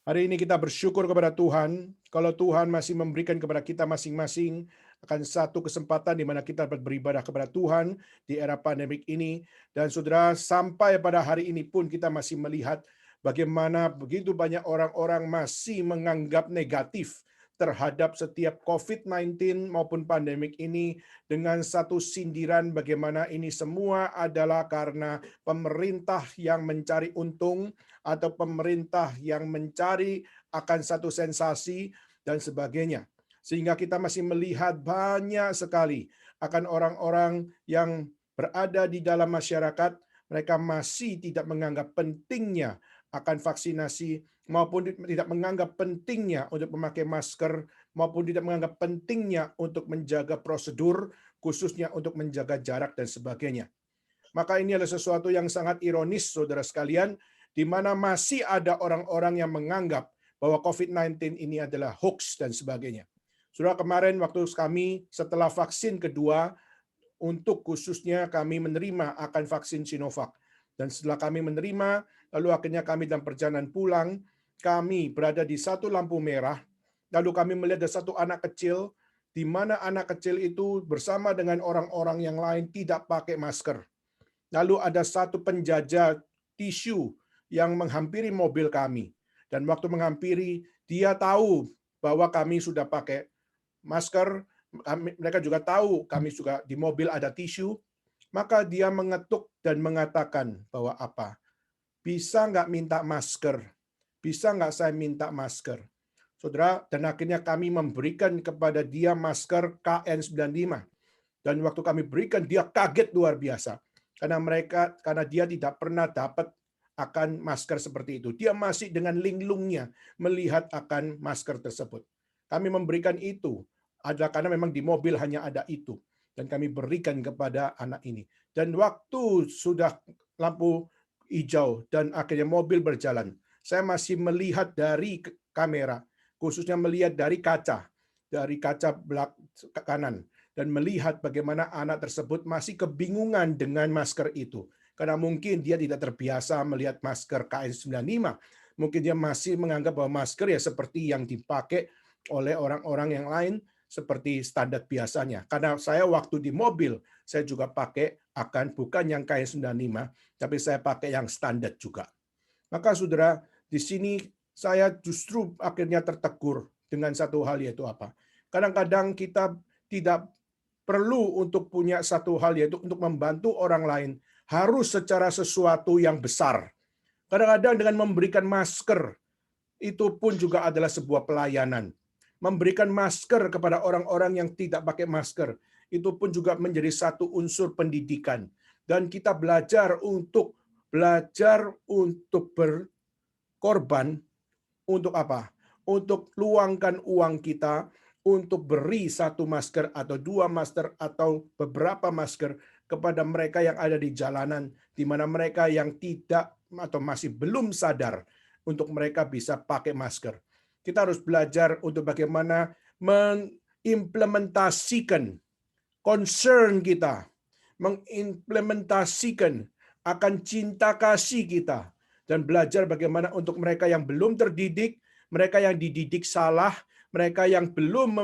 Hari ini kita bersyukur kepada Tuhan, kalau Tuhan masih memberikan kepada kita masing-masing akan satu kesempatan di mana kita dapat beribadah kepada Tuhan di era pandemik ini. Dan saudara, sampai pada hari ini pun kita masih melihat bagaimana begitu banyak orang-orang masih menganggap negatif terhadap setiap COVID-19 maupun pandemik ini dengan satu sindiran bagaimana ini semua adalah karena pemerintah yang mencari untung atau pemerintah yang mencari akan satu sensasi dan sebagainya. Sehingga kita masih melihat banyak sekali akan orang-orang yang berada di dalam masyarakat, mereka masih tidak menganggap pentingnya akan vaksinasi maupun tidak menganggap pentingnya untuk memakai masker maupun tidak menganggap pentingnya untuk menjaga prosedur khususnya untuk menjaga jarak dan sebagainya. Maka ini adalah sesuatu yang sangat ironis, saudara sekalian, di mana masih ada orang-orang yang menganggap bahwa COVID-19 ini adalah hoax dan sebagainya. Saudara, kemarin waktu kami setelah vaksin kedua, untuk khususnya kami menerima akan vaksin Sinovac. Dan setelah kami menerima, lalu akhirnya kami dalam perjalanan pulang, kami berada di satu lampu merah, lalu kami melihat ada satu anak kecil, di mana anak kecil itu bersama dengan orang-orang yang lain tidak pakai masker. Lalu ada satu penjajah tisu yang menghampiri mobil kami. Dan waktu menghampiri, dia tahu bahwa kami sudah pakai masker, mereka juga tahu kami juga di mobil ada tisu, maka dia mengetuk dan mengatakan bahwa apa? Bisa nggak minta masker? Bisa nggak saya minta masker? Saudara, dan akhirnya kami memberikan kepada dia masker KN95. Dan waktu kami berikan, dia kaget luar biasa. Karena dia tidak pernah dapat akan masker seperti itu. Dia masih dengan linglungnya melihat akan masker tersebut. Kami memberikan itu adalah karena memang di mobil hanya ada itu. Dan kami berikan kepada anak ini. Dan waktu sudah lampu hijau dan akhirnya mobil berjalan, saya masih melihat dari kamera, khususnya melihat dari kaca kanan, dan melihat bagaimana anak tersebut masih kebingungan dengan masker itu. Karena mungkin dia tidak terbiasa melihat masker KN95. Mungkin dia masih menganggap bahwa masker ya seperti yang dipakai oleh orang-orang yang lain seperti standar biasanya. Karena saya waktu di mobil, saya juga pakai akan bukan yang KN95, tapi saya pakai yang standar juga. Maka saudara, di sini saya justru akhirnya tertegur dengan satu hal, yaitu apa? Kadang-kadang kita tidak perlu untuk punya satu hal, yaitu untuk membantu orang lain harus secara sesuatu yang besar. Kadang-kadang dengan memberikan masker, itu pun juga adalah sebuah pelayanan. Memberikan masker kepada orang-orang yang tidak pakai masker, itu pun juga menjadi satu unsur pendidikan. Dan kita belajar untuk berkorban untuk apa? Untuk luangkan uang kita untuk beri satu masker atau dua masker atau beberapa masker kepada mereka yang ada di jalanan, di mana mereka yang tidak atau masih belum sadar untuk mereka bisa pakai masker. Kita harus belajar untuk bagaimana mengimplementasikan concern kita, mengimplementasikan akan cinta kasih kita, dan belajar bagaimana untuk mereka yang belum terdidik, mereka yang dididik salah, mereka yang belum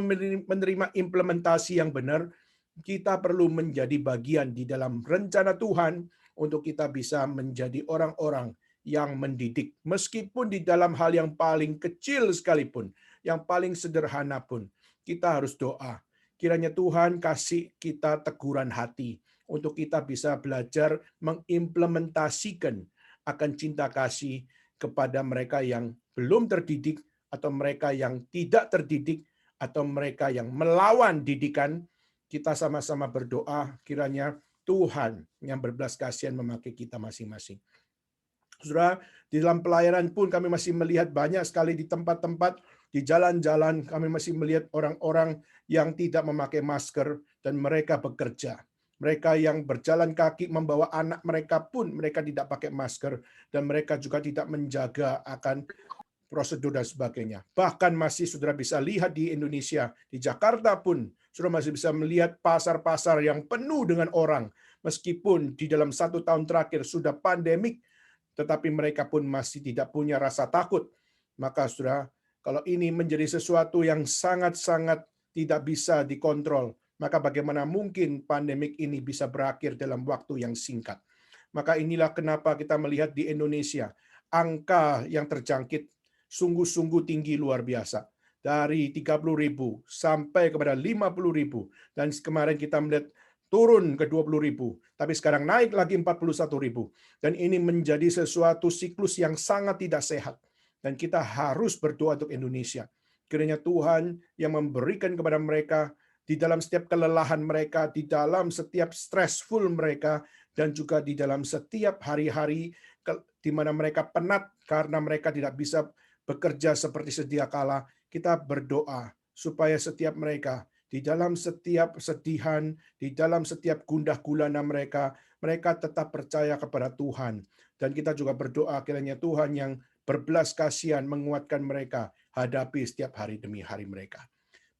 menerima implementasi yang benar, kita perlu menjadi bagian di dalam rencana Tuhan untuk kita bisa menjadi orang-orang yang mendidik. Meskipun di dalam hal yang paling kecil sekalipun, yang paling sederhana pun, kita harus doa. Kiranya Tuhan kasih kita teguran hati untuk kita bisa belajar mengimplementasikan akan cinta kasih kepada mereka yang belum terdidik atau mereka yang tidak terdidik atau mereka yang melawan didikan. Kita sama-sama berdoa kiranya Tuhan yang berbelas kasihan memakai kita masing-masing. Saudara, di dalam pelayanan pun kami masih melihat banyak sekali di tempat-tempat, di jalan-jalan kami masih melihat orang-orang yang tidak memakai masker dan mereka bekerja. Mereka yang berjalan kaki membawa anak mereka pun mereka tidak pakai masker dan mereka juga tidak menjaga akan prosedur dan sebagainya. Bahkan masih saudara bisa lihat di Indonesia, di Jakarta pun, saudara masih bisa melihat pasar-pasar yang penuh dengan orang. Meskipun di dalam 1 tahun terakhir sudah pandemik, tetapi mereka pun masih tidak punya rasa takut. Maka saudara, kalau ini menjadi sesuatu yang sangat-sangat tidak bisa dikontrol, maka bagaimana mungkin pandemik ini bisa berakhir dalam waktu yang singkat? Maka inilah kenapa kita melihat di Indonesia, angka yang terjangkit sungguh-sungguh tinggi luar biasa. Dari 30.000 sampai kepada 50.000. Dan kemarin kita melihat turun ke 20.000, tapi sekarang naik lagi 41.000. Dan ini menjadi sesuatu siklus yang sangat tidak sehat. Dan kita harus berdoa untuk Indonesia. Kiranya Tuhan yang memberikan kepada mereka di dalam setiap kelelahan mereka, di dalam setiap stressful mereka, dan juga di dalam setiap hari-hari di mana mereka penat karena mereka tidak bisa bekerja seperti sedia kala. Kita berdoa supaya setiap mereka di dalam setiap sedihan, di dalam setiap gundah gulana mereka, mereka tetap percaya kepada Tuhan. Dan kita juga berdoa kiranya Tuhan yang berbelas kasihan menguatkan mereka hadapi setiap hari demi hari mereka.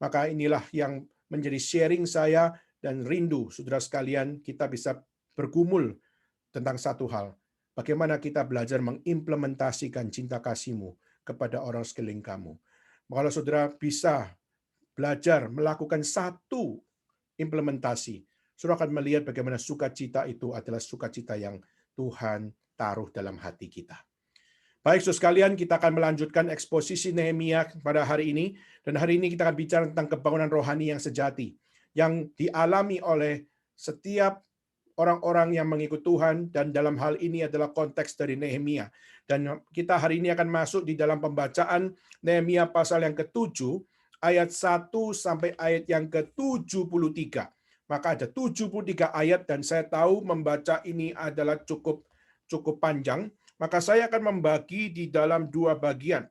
Maka inilah yang menjadi sharing saya dan rindu saudara sekalian, kita bisa bergumul tentang satu hal. Bagaimana kita belajar mengimplementasikan cinta kasih-Mu kepada orang sekeliling kamu. Kalau saudara bisa belajar melakukan satu implementasi, saudara akan melihat bagaimana sukacita itu adalah sukacita yang Tuhan taruh dalam hati kita. Baik, saudara sekalian, kita akan melanjutkan eksposisi Nehemia pada hari ini. Dan hari ini kita akan bicara tentang kebangunan rohani yang sejati, yang dialami oleh setiap orang-orang yang mengikut Tuhan, dan dalam hal ini adalah konteks dari Nehemia. Dan kita hari ini akan masuk di dalam pembacaan Nehemia pasal yang ke-7, ayat 1 sampai ayat yang ke-73. Maka ada 73 ayat, dan saya tahu membaca ini adalah cukup panjang. Maka saya akan membagi di dalam dua bagian.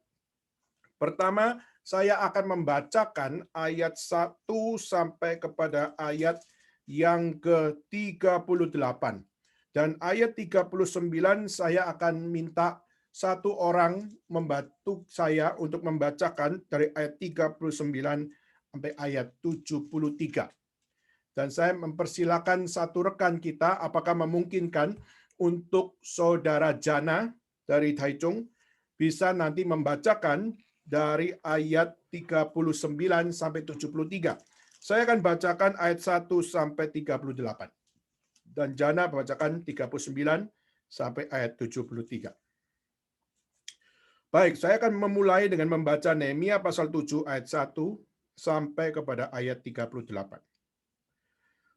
Pertama, saya akan membacakan ayat 1 sampai kepada ayat yang ke-38. Dan ayat 39 saya akan minta satu orang membantu saya untuk membacakan dari ayat 39 sampai ayat 73. Dan saya mempersilakan satu rekan kita, apakah memungkinkan untuk saudara Jana dari Taichung bisa nanti membacakan dari ayat 39 sampai 73. Saya akan bacakan ayat 1 sampai 38. Dan Jana membacakan 39 sampai ayat 73. Baik, saya akan memulai dengan membaca Nehemia pasal 7 ayat 1 sampai kepada ayat 38.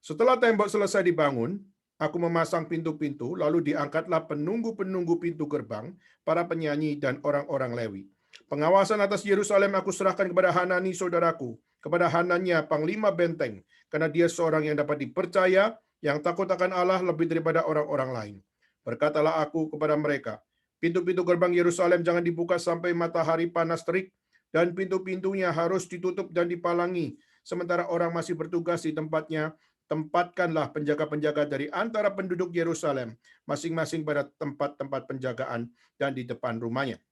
Setelah tembok selesai dibangun, aku memasang pintu-pintu, lalu diangkatlah penunggu-penunggu pintu gerbang, para penyanyi, dan orang-orang Lewi. Pengawasan atas Yerusalem aku serahkan kepada Hanani saudaraku, kepada Hananya panglima benteng, karena dia seorang yang dapat dipercaya, yang takut akan Allah lebih daripada orang-orang lain. Berkatalah aku kepada mereka, pintu-pintu gerbang Yerusalem jangan dibuka sampai matahari panas terik, dan pintu-pintunya harus ditutup dan dipalangi, sementara orang masih bertugas di tempatnya. Tempatkanlah penjaga-penjaga dari antara penduduk Yerusalem, masing-masing pada tempat-tempat penjagaan dan di depan rumahnya.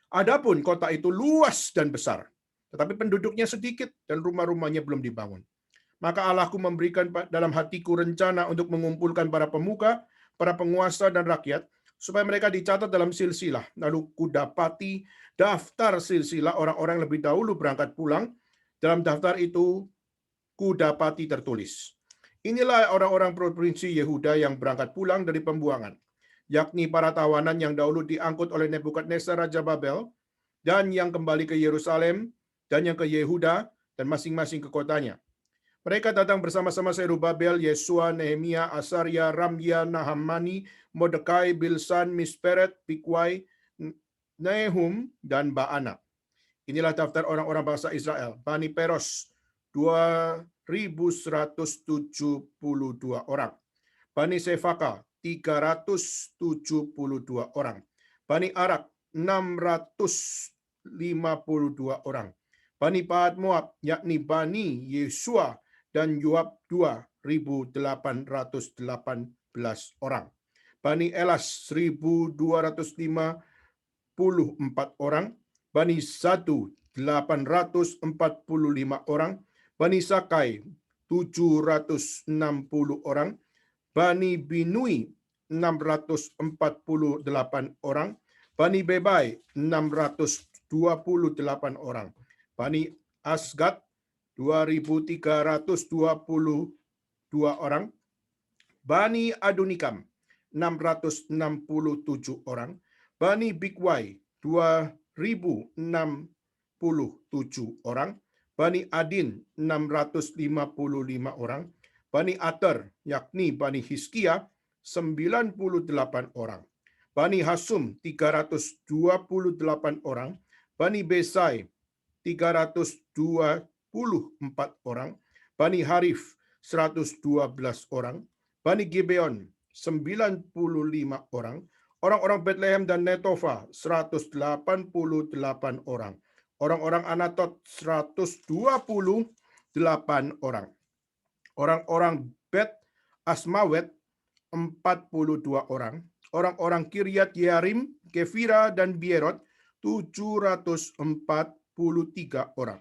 Adapun kota itu luas dan besar, tetapi penduduknya sedikit dan rumah-rumahnya belum dibangun. Maka Allahku memberikan dalam hatiku rencana untuk mengumpulkan para pemuka, para penguasa dan rakyat, supaya mereka dicatat dalam silsilah. Lalu kudapati daftar silsilah orang-orang lebih dahulu berangkat pulang. Dalam daftar itu kudapati tertulis, inilah orang-orang provinsi Yehuda yang berangkat pulang dari pembuangan, yakni para tawanan yang dahulu diangkut oleh Nebukadnezar Raja Babel, dan yang kembali ke Yerusalem, dan yang ke Yehuda, dan masing-masing ke kotanya. Mereka datang bersama-sama Zerubabel, Yesua, Nehemia, Asaria, Ramya, Nahamani, Mordekai, Bilsan, Misperet, Bikwai, Nehum, dan Baana. Inilah daftar orang-orang bangsa Israel. Bani Peros, 2.172 orang. Bani Sefaka, 372 orang. Bani Arak, 652 orang. Bani Pahat Moab, yakni Bani Yesua dan Yoab, 2.818 orang. Bani Elas, 1.254 orang. Bani Satu, 845 orang. Bani Sakai, 760 orang. Bani Binui, 648 orang. Bani Bebai 628 orang. Bani Asgad 2322 orang. Bani Adonikam 667 orang. Bani Bigwai 2067 orang. Bani Adin 655 orang. Bani Ater yakni Bani Hiskia 98 orang. Bani Hasum 328 orang. Bani Besai 324 orang. Bani Harif 112 orang. Bani Gibeon 95 orang. Orang-orang Bethlehem dan Netofa 188 orang. Orang-orang Anatot 128 orang. Orang-orang Bet Asmawet 42 orang. Orang-orang Kiryat Yearim, Kefira dan Bierot 743 orang.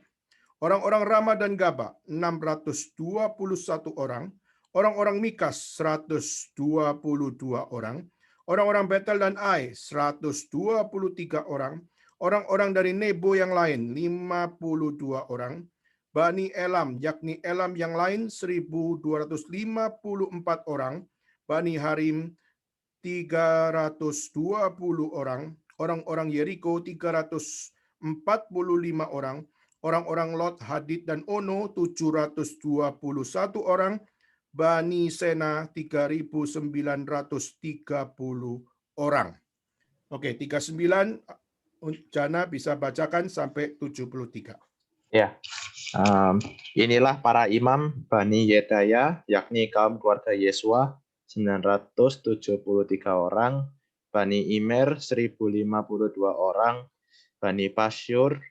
Orang-orang Rama dan Gaba 621 orang. Orang-orang Mikas 122 orang. Orang-orang Betel dan Ai 123 orang. Orang-orang dari Nebo yang lain 52 orang. Bani Elam yakni Elam yang lain 1254 orang. Bani Harim 320 orang. Orang-orang Yeriko 345 orang. Orang-orang Lot, Hadid, dan Ono 721 orang. Bani Sena 3.930 orang. Oke, 39 Jana bisa bacakan sampai 73. Ya. Inilah para imam Bani Yedaya, yakni kaum keluarga Yesua 973 orang, Bani Imer 1052 orang, Bani Pasyur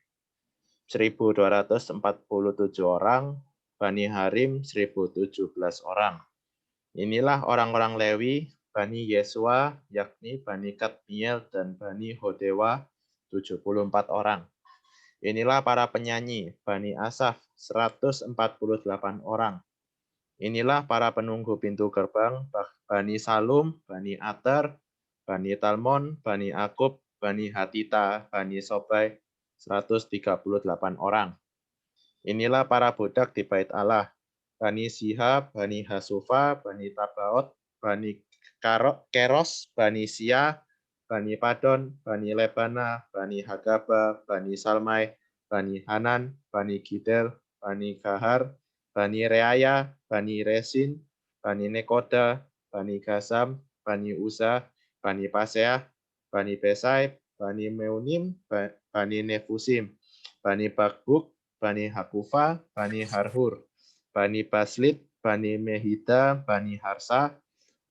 1247 orang, Bani Harim 1017 orang. Inilah orang-orang Lewi, Bani Yesua, yakni Bani Kadmiel dan Bani Hodewa 74 orang. Inilah para penyanyi, Bani Asaf 148 orang. Inilah para penunggu pintu gerbang, Bani Salum, Bani Ater, Bani Talmon, Bani Akub, Bani Hatita, Bani Sobai 138 orang. Inilah para budak di bait Allah, Bani Siha, Bani Hasufa, Bani Tabaot, Bani Keros, Bani Sia, Bani Padon, Bani Lebana, Bani Hagaba, Bani Salmai, Bani Hanan, Bani Gidel, Bani Gahar, Bani Reaya, Bani Resin, Bani Nekoda, Bani Gasam, Bani Uza, Bani Paseah, Bani Besai, Bani Meunim, Bani Nefusim, Bani Bakbuk, Bani Hakufa, Bani Harhur, Bani Baslit, Bani Mehida, Bani Harsa,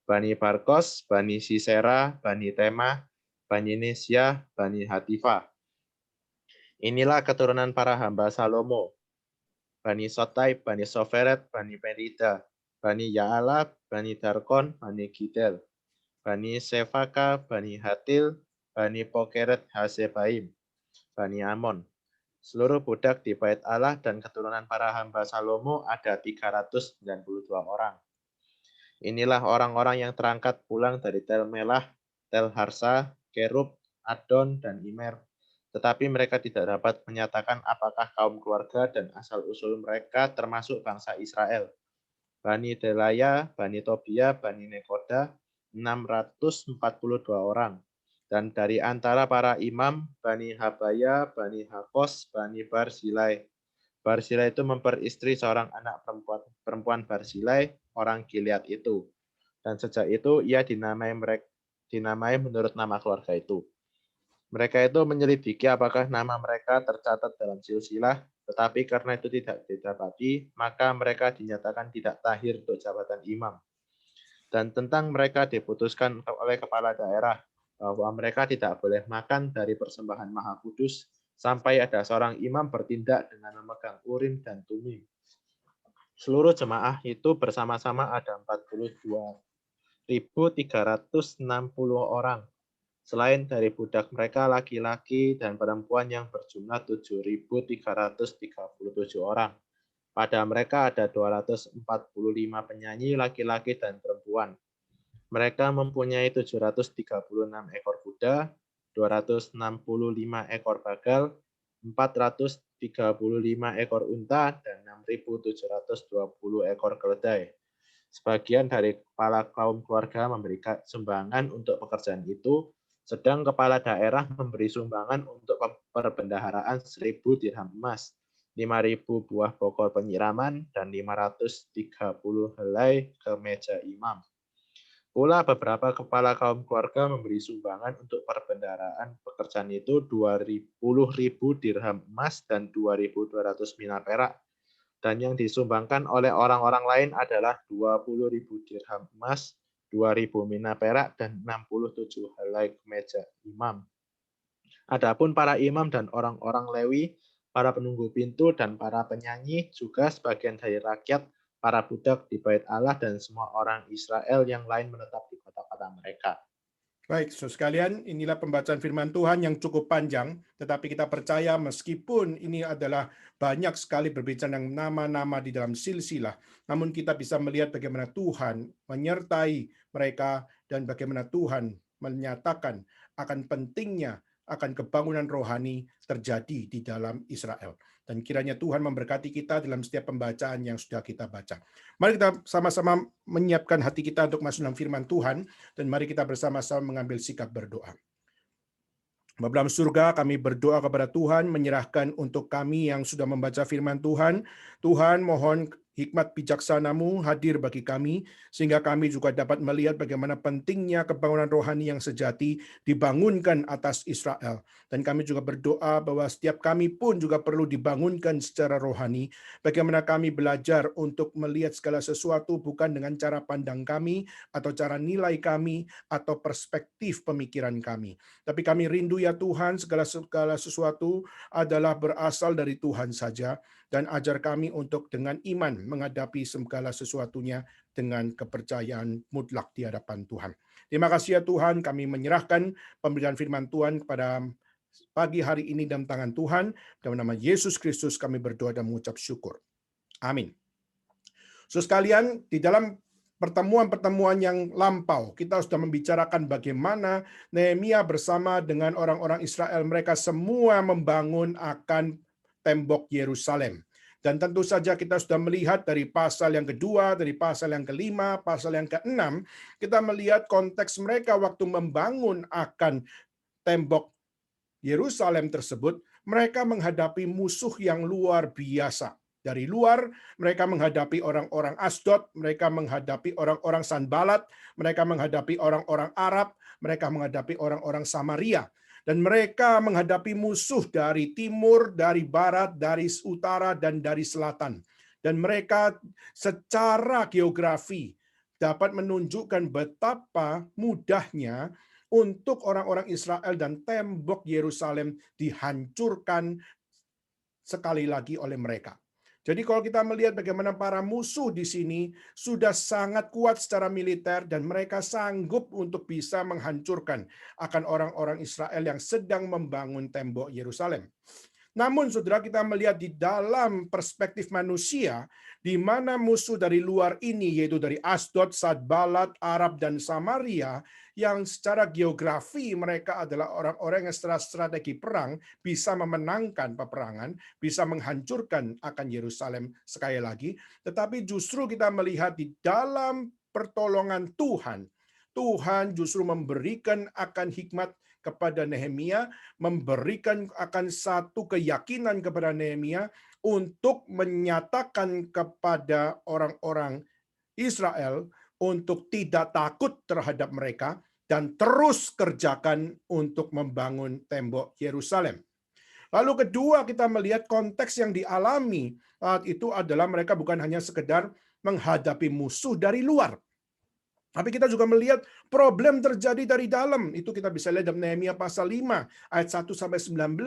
Bani Barkos, Bani Sisera, Bani Tema, Bani Nesia, Bani Hatifa. Inilah keturunan para hamba Salomo, Bani Sotai, Bani Soferet, Bani Perida, Bani Yaala, Bani Darkon, Bani Gidel, Bani Sefaka, Bani Hatil, Bani Pokeret Hasebaim, Bani Amon. Seluruh budak di bait Allah dan keturunan para hamba Salomo ada 392 orang. Inilah orang-orang yang terangkat pulang dari Tel Melah, Tel Harsa, Kerub, Adon, dan Imer. Tetapi mereka tidak dapat menyatakan apakah kaum keluarga dan asal-usul mereka termasuk bangsa Israel. Bani Delaya, Bani Tobia, Bani Nekoda, 642 orang. Dan dari antara para imam, Bani Habaya, Bani Hakos, Bani Barzilai. Barzilai itu memperistri seorang anak perempuan Barzilai, orang Gilead itu. Dan sejak itu ia dinamai menurut nama keluarga itu. Mereka itu menyelidiki apakah nama mereka tercatat dalam silsilah, tetapi karena itu tidak didapati, maka mereka dinyatakan tidak tahir untuk jabatan imam. Dan tentang mereka diputuskan oleh kepala daerah, bahwa mereka tidak boleh makan dari persembahan Maha Kudus sampai ada seorang imam bertindak dengan memegang Urim dan Tumim. Seluruh jemaah itu bersama-sama ada 42.360 orang. Selain dari budak mereka laki-laki dan perempuan yang berjumlah 7.337 orang. Pada mereka ada 245 penyanyi laki-laki dan perempuan. Mereka mempunyai 736 ekor kuda, 265 ekor bagal, 435 ekor unta, dan 6.720 ekor keledai. Sebagian dari kepala kaum keluarga memberikan sumbangan untuk pekerjaan itu, sedang kepala daerah memberi sumbangan untuk perbendaharaan 1.000 dirham emas, 5.000 buah pokok penyiraman, dan 530 helai kemeja imam. Pula beberapa kepala kaum keluarga memberi sumbangan untuk perbendaharaan pekerjaan itu 20.000 dirham emas dan 2.200 mina perak. Dan yang disumbangkan oleh orang-orang lain adalah 20.000 dirham emas, 2.000 mina perak, dan 67 helai kemeja imam. Adapun para imam dan orang-orang Lewi, para penunggu pintu dan para penyanyi, juga sebagian dari rakyat, para budak di bait Allah, dan semua orang Israel yang lain menetap di kota-kota mereka. Baik, saudara sekalian, inilah pembacaan firman Tuhan yang cukup panjang, tetapi kita percaya meskipun ini adalah banyak sekali berbicara tentang nama-nama di dalam silsilah, namun kita bisa melihat bagaimana Tuhan menyertai mereka dan bagaimana Tuhan menyatakan akan pentingnya akan kebangunan rohani terjadi di dalam Israel. Dan kiranya Tuhan memberkati kita dalam setiap pembacaan yang sudah kita baca. Mari kita sama-sama menyiapkan hati kita untuk masuk dalam firman Tuhan, dan mari kita bersama-sama mengambil sikap berdoa. Bapa dalam surga, kami berdoa kepada Tuhan, menyerahkan untuk kami yang sudah membaca firman Tuhan. Tuhan, mohon hikmat bijaksana-Mu hadir bagi kami, sehingga kami juga dapat melihat bagaimana pentingnya kebangunan rohani yang sejati dibangunkan atas Israel. Dan kami juga berdoa bahwa setiap kami pun juga perlu dibangunkan secara rohani, bagaimana kami belajar untuk melihat segala sesuatu bukan dengan cara pandang kami, atau cara nilai kami, atau perspektif pemikiran kami. Tapi kami rindu ya Tuhan, segala sesuatu adalah berasal dari Tuhan saja, dan ajar kami untuk dengan iman menghadapi segala sesuatunya dengan kepercayaan mutlak di hadapan Tuhan. Terima kasih ya Tuhan, kami menyerahkan pemberian firman Tuhan kepada pagi hari ini dalam tangan Tuhan. Dalam nama Yesus Kristus kami berdoa dan mengucap syukur. Amin. Saudara sekalian, di dalam pertemuan-pertemuan yang lampau, kita sudah membicarakan bagaimana Nehemia bersama dengan orang-orang Israel, mereka semua membangun akan tembok Yerusalem. Dan tentu saja kita sudah melihat dari pasal yang kedua, dari pasal yang kelima, pasal yang keenam, kita melihat konteks mereka waktu membangun akan tembok Yerusalem tersebut, mereka menghadapi musuh yang luar biasa. Dari luar, mereka menghadapi orang-orang Asdod, mereka menghadapi orang-orang Sanbalat, mereka menghadapi orang-orang Arab, mereka menghadapi orang-orang Samaria. Dan mereka menghadapi musuh dari timur, dari barat, dari utara, dan dari selatan. Dan mereka secara geografi dapat menunjukkan betapa mudahnya untuk orang-orang Israel dan tembok Yerusalem dihancurkan sekali lagi oleh mereka. Jadi kalau kita melihat bagaimana para musuh di sini sudah sangat kuat secara militer dan mereka sanggup untuk bisa menghancurkan akan orang-orang Israel yang sedang membangun tembok Yerusalem. Namun saudara, kita melihat di dalam perspektif manusia, di mana musuh dari luar ini, yaitu dari Asdod, Sanbalat, Arab, dan Samaria, yang secara geografi mereka adalah orang-orang yang secara strategi perang bisa memenangkan peperangan, bisa menghancurkan akan Yerusalem sekali lagi. Tetapi justru kita melihat di dalam pertolongan Tuhan, Tuhan justru memberikan akan hikmat kepada Nehemia, memberikan akan satu keyakinan kepada Nehemia untuk menyatakan kepada orang-orang Israel untuk tidak takut terhadap mereka dan terus kerjakan untuk membangun tembok Yerusalem. Lalu kedua, kita melihat konteks yang dialami saat itu adalah mereka bukan hanya sekedar menghadapi musuh dari luar, tapi kita juga melihat problem terjadi dari dalam. Itu kita bisa lihat dalam Nehemia pasal 5 ayat 1 sampai 19,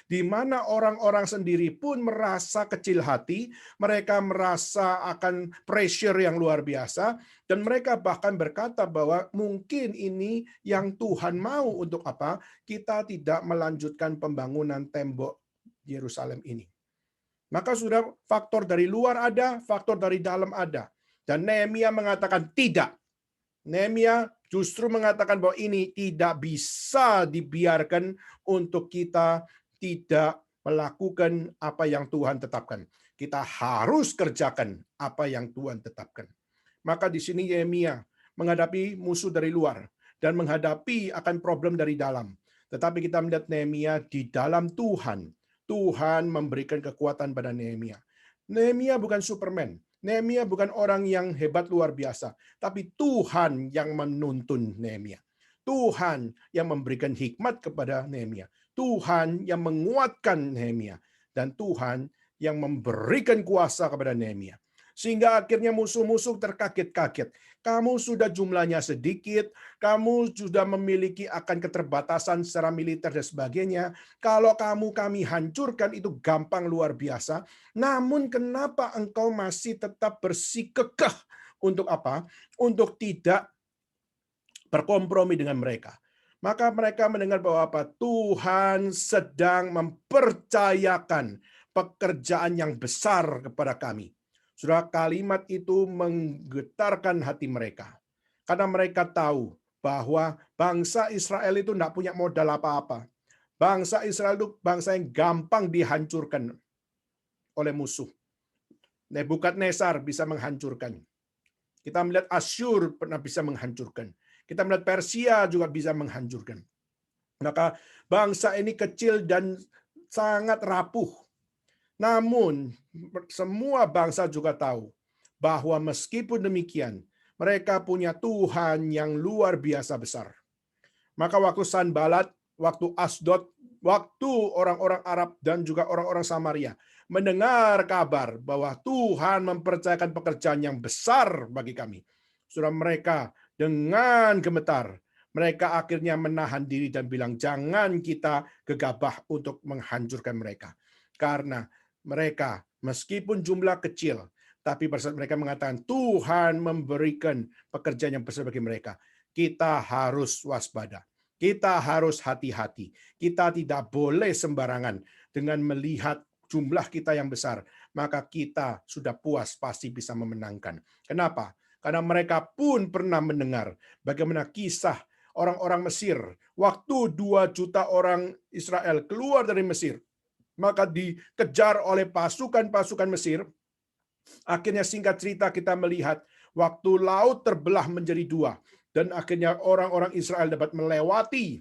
di mana orang-orang sendiri pun merasa kecil hati, mereka merasa akan pressure yang luar biasa, dan mereka bahkan berkata bahwa mungkin ini yang Tuhan mau untuk apa? Kita tidak melanjutkan pembangunan tembok Yerusalem ini. Maka sudah faktor dari luar ada, faktor dari dalam ada. Dan Nehemia mengatakan tidak. Nehemia justru mengatakan bahwa ini tidak bisa dibiarkan untuk kita tidak melakukan apa yang Tuhan tetapkan. Kita harus kerjakan apa yang Tuhan tetapkan. Maka di sini Yeremia menghadapi musuh dari luar dan menghadapi akan problem dari dalam. Tetapi kita melihat Nehemia di dalam Tuhan. Tuhan memberikan kekuatan pada Nehemia. Nehemia bukan Superman. Nehemia bukan orang yang hebat luar biasa. Tapi Tuhan yang menuntun Nehemia. Tuhan yang memberikan hikmat kepada Nehemia. Tuhan yang menguatkan Nehemia. Dan Tuhan yang memberikan kuasa kepada Nehemia. Sehingga akhirnya musuh-musuh terkaget-kaget. Kamu sudah jumlahnya sedikit, kamu sudah memiliki akan keterbatasan secara militer dan sebagainya. Kalau kami hancurkan itu gampang luar biasa. Namun kenapa engkau masih tetap bersikekeh untuk apa? Untuk tidak berkompromi dengan mereka. Maka mereka mendengar bahwa apa? Tuhan sedang mempercayakan pekerjaan yang besar kepada kami. Saudara, kalimat itu menggetarkan hati mereka. Karena mereka tahu bahwa bangsa Israel itu tidak punya modal apa-apa. Bangsa Israel itu bangsa yang gampang dihancurkan oleh musuh. Nebukadnezar bisa menghancurkan. Kita melihat Asyur pernah bisa menghancurkan. Kita melihat Persia juga bisa menghancurkan. Maka bangsa ini kecil dan sangat rapuh. Namun semua bangsa juga tahu bahwa meskipun demikian, mereka punya Tuhan yang luar biasa besar. Maka waktu Sanbalat, waktu Asdod, waktu orang-orang Arab dan juga orang-orang Samaria mendengar kabar bahwa Tuhan mempercayakan pekerjaan yang besar bagi kami, sudah mereka dengan gemetar, mereka akhirnya menahan diri dan bilang, jangan kita gegabah untuk menghancurkan mereka. Karena mereka meskipun jumlah kecil, tapi mereka mengatakan Tuhan memberikan pekerjaan yang besar bagi mereka. Kita harus waspada. Kita harus hati-hati. Kita tidak boleh sembarangan dengan melihat jumlah kita yang besar. Maka kita sudah puas pasti bisa memenangkan. Kenapa? Karena mereka pun pernah mendengar bagaimana kisah orang-orang Mesir. Waktu 2 juta orang Israel keluar dari Mesir, maka dikejar oleh pasukan-pasukan Mesir. Akhirnya singkat cerita kita melihat waktu laut terbelah menjadi 2 dan akhirnya orang-orang Israel dapat melewati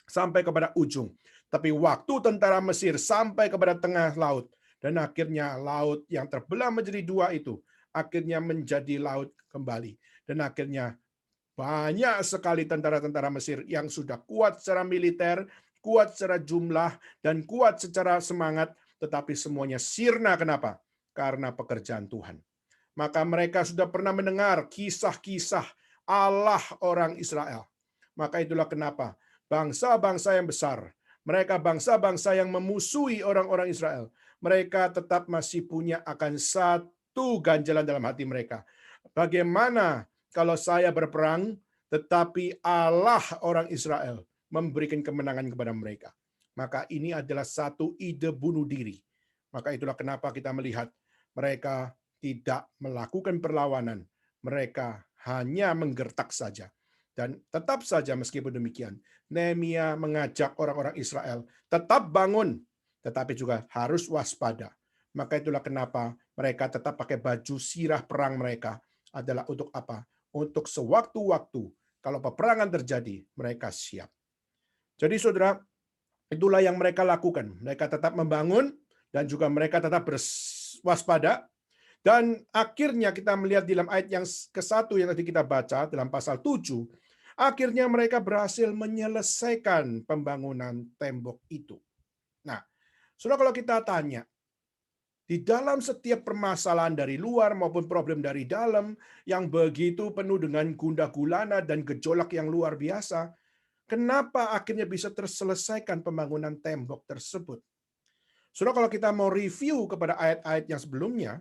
sampai kepada ujung. Tapi waktu tentara Mesir sampai kepada tengah laut dan akhirnya laut yang terbelah menjadi 2 itu akhirnya menjadi laut kembali dan akhirnya banyak sekali tentara-tentara Mesir yang sudah kuat secara militer, kuat secara jumlah, dan kuat secara semangat, tetapi semuanya sirna. Kenapa? Karena pekerjaan Tuhan. Maka mereka sudah pernah mendengar kisah-kisah Allah orang Israel. Maka itulah kenapa bangsa-bangsa yang besar, mereka bangsa-bangsa yang memusuhi orang-orang Israel, mereka tetap masih punya akan satu ganjalan dalam hati mereka. Bagaimana kalau saya berperang, tetapi Allah orang Israel memberikan kemenangan kepada mereka. Maka ini adalah satu ide bunuh diri. Maka itulah kenapa kita melihat mereka tidak melakukan perlawanan. Mereka hanya menggertak saja. Dan tetap saja meskipun demikian, Nehemia mengajak orang-orang Israel tetap bangun, tetapi juga harus waspada. Maka itulah kenapa mereka tetap pakai baju sirah perang mereka adalah untuk apa? Untuk sewaktu-waktu kalau peperangan terjadi, mereka siap. Jadi saudara, itulah yang mereka lakukan. Mereka tetap membangun dan juga mereka tetap berwaspada. Dan akhirnya kita melihat dalam ayat yang ke-1 yang tadi kita baca dalam pasal 7, akhirnya mereka berhasil menyelesaikan pembangunan tembok itu. Nah, saudara, kalau kita tanya, di dalam setiap permasalahan dari luar maupun problem dari dalam yang begitu penuh dengan gundah gulana dan gejolak yang luar biasa, kenapa akhirnya bisa terselesaikan pembangunan tembok tersebut? Saudara, kalau kita mau review kepada ayat-ayat yang sebelumnya,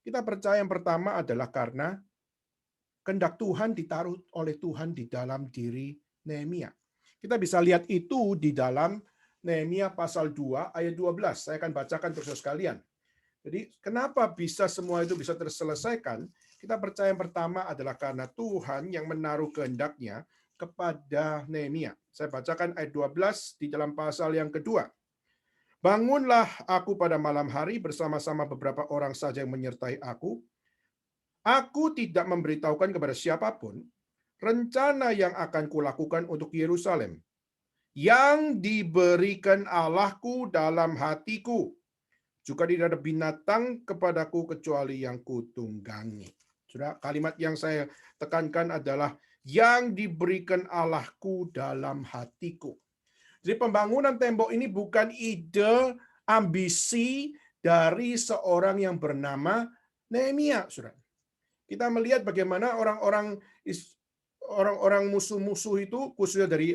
kita percaya yang pertama adalah karena kehendak Tuhan ditaruh oleh Tuhan di dalam diri Nehemia. Kita bisa lihat itu di dalam Nehemia pasal 2 ayat 12. Saya akan bacakan terus sekalian. Jadi kenapa bisa semua itu bisa terselesaikan? Kita percaya yang pertama adalah karena Tuhan yang menaruh kehendak-Nya kepada Nehemia. Saya bacakan ayat 12 di dalam pasal yang kedua. Bangunlah aku pada malam hari bersama-sama beberapa orang saja yang menyertai aku. Aku tidak memberitahukan kepada siapapun rencana yang akan kulakukan untuk Yerusalem, yang diberikan Allahku dalam hatiku. Juga tidak ada binatang kepadaku kecuali yang kutunggangi. Sudah, kalimat yang saya tekankan adalah yang diberikan Allahku dalam hatiku. Jadi pembangunan tembok ini bukan ide, ambisi dari seorang yang bernama Nehemia, Saudara. Kita melihat bagaimana orang-orang musuh-musuh itu, khususnya dari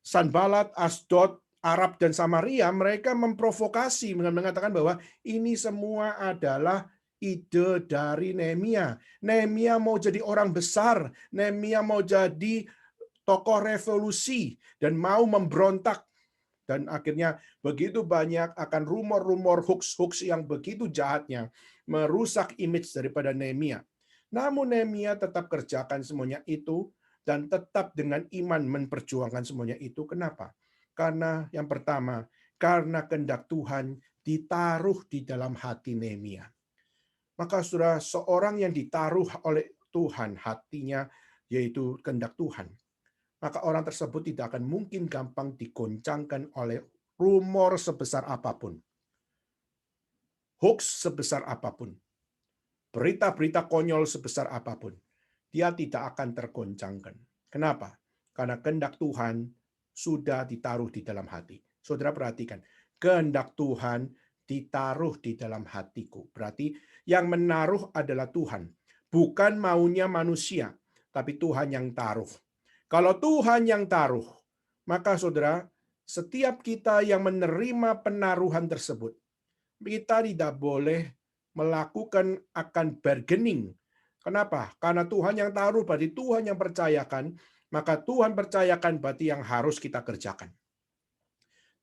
Sanbalat, Asdod, Arab, dan Samaria, mereka memprovokasi dengan mengatakan bahwa ini semua adalah ide dari Nehemia. Nehemia mau jadi orang besar, Nehemia mau jadi tokoh revolusi, dan mau memberontak. Dan akhirnya begitu banyak akan rumor-rumor hoax-hoax yang begitu jahatnya merusak image daripada Nehemia. Namun Nehemia tetap kerjakan semuanya itu dan tetap dengan iman memperjuangkan semuanya itu. Kenapa? Karena yang pertama, karena kehendak Tuhan ditaruh di dalam hati Nehemia. Maka saudara, seorang yang ditaruh oleh Tuhan hatinya, yaitu kehendak Tuhan, maka orang tersebut tidak akan mungkin gampang digoncangkan oleh rumor sebesar apapun, hoax sebesar apapun, berita-berita konyol sebesar apapun. Dia tidak akan tergoncangkan. Kenapa? Karena kehendak Tuhan sudah ditaruh di dalam hati. Saudara perhatikan, kehendak Tuhan ditaruh di dalam hatiku. Berarti yang menaruh adalah Tuhan. Bukan maunya manusia, tapi Tuhan yang taruh. Kalau Tuhan yang taruh, maka saudara, setiap kita yang menerima penaruhan tersebut, kita tidak boleh melakukan akan bargaining. Kenapa? Karena Tuhan yang taruh, berarti Tuhan yang percayakan, maka Tuhan percayakan berarti yang harus kita kerjakan.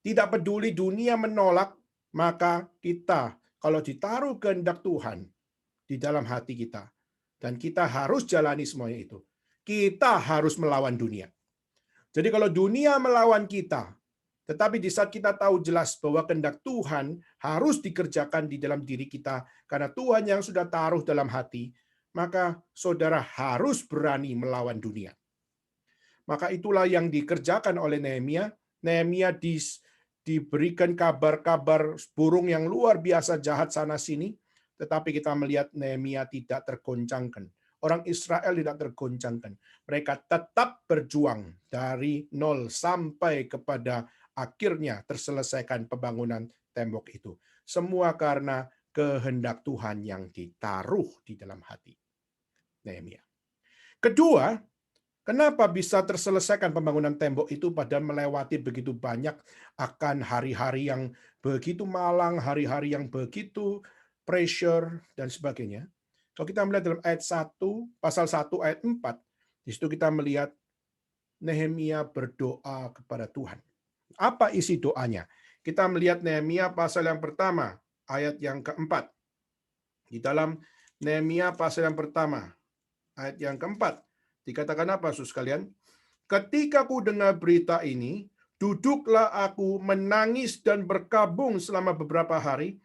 Tidak peduli dunia menolak, maka kita kalau ditaruh kehendak Tuhan di dalam hati kita, dan kita harus jalani semuanya itu, kita harus melawan dunia. Jadi kalau dunia melawan kita, tetapi di saat kita tahu jelas bahwa kehendak Tuhan harus dikerjakan di dalam diri kita, karena Tuhan yang sudah taruh dalam hati, maka saudara harus berani melawan dunia. Maka itulah yang dikerjakan oleh Nehemia. Nehemia diberikan kabar-kabar burung yang luar biasa jahat sana-sini, tetapi kita melihat Nehemia tidak tergoncangkan. Orang Israel tidak tergoncangkan. Mereka tetap berjuang dari nol sampai kepada akhirnya terselesaikan pembangunan tembok itu. Semua karena kehendak Tuhan yang ditaruh di dalam hati Nehemia. Kedua, kenapa bisa terselesaikan pembangunan tembok itu padahal melewati begitu banyak akan hari-hari yang begitu malang, hari-hari yang begitu pressure, dan sebagainya. Kalau kita melihat dalam ayat 1, pasal 1 ayat 4, di situ kita melihat Nehemia berdoa kepada Tuhan. Apa isi doanya? Kita melihat Nehemia pasal yang pertama, ayat yang keempat. Di dalam Nehemia pasal yang pertama, ayat yang keempat, dikatakan apa, saudara sekalian? Ketika ku dengar berita ini, duduklah aku menangis dan berkabung selama beberapa hari.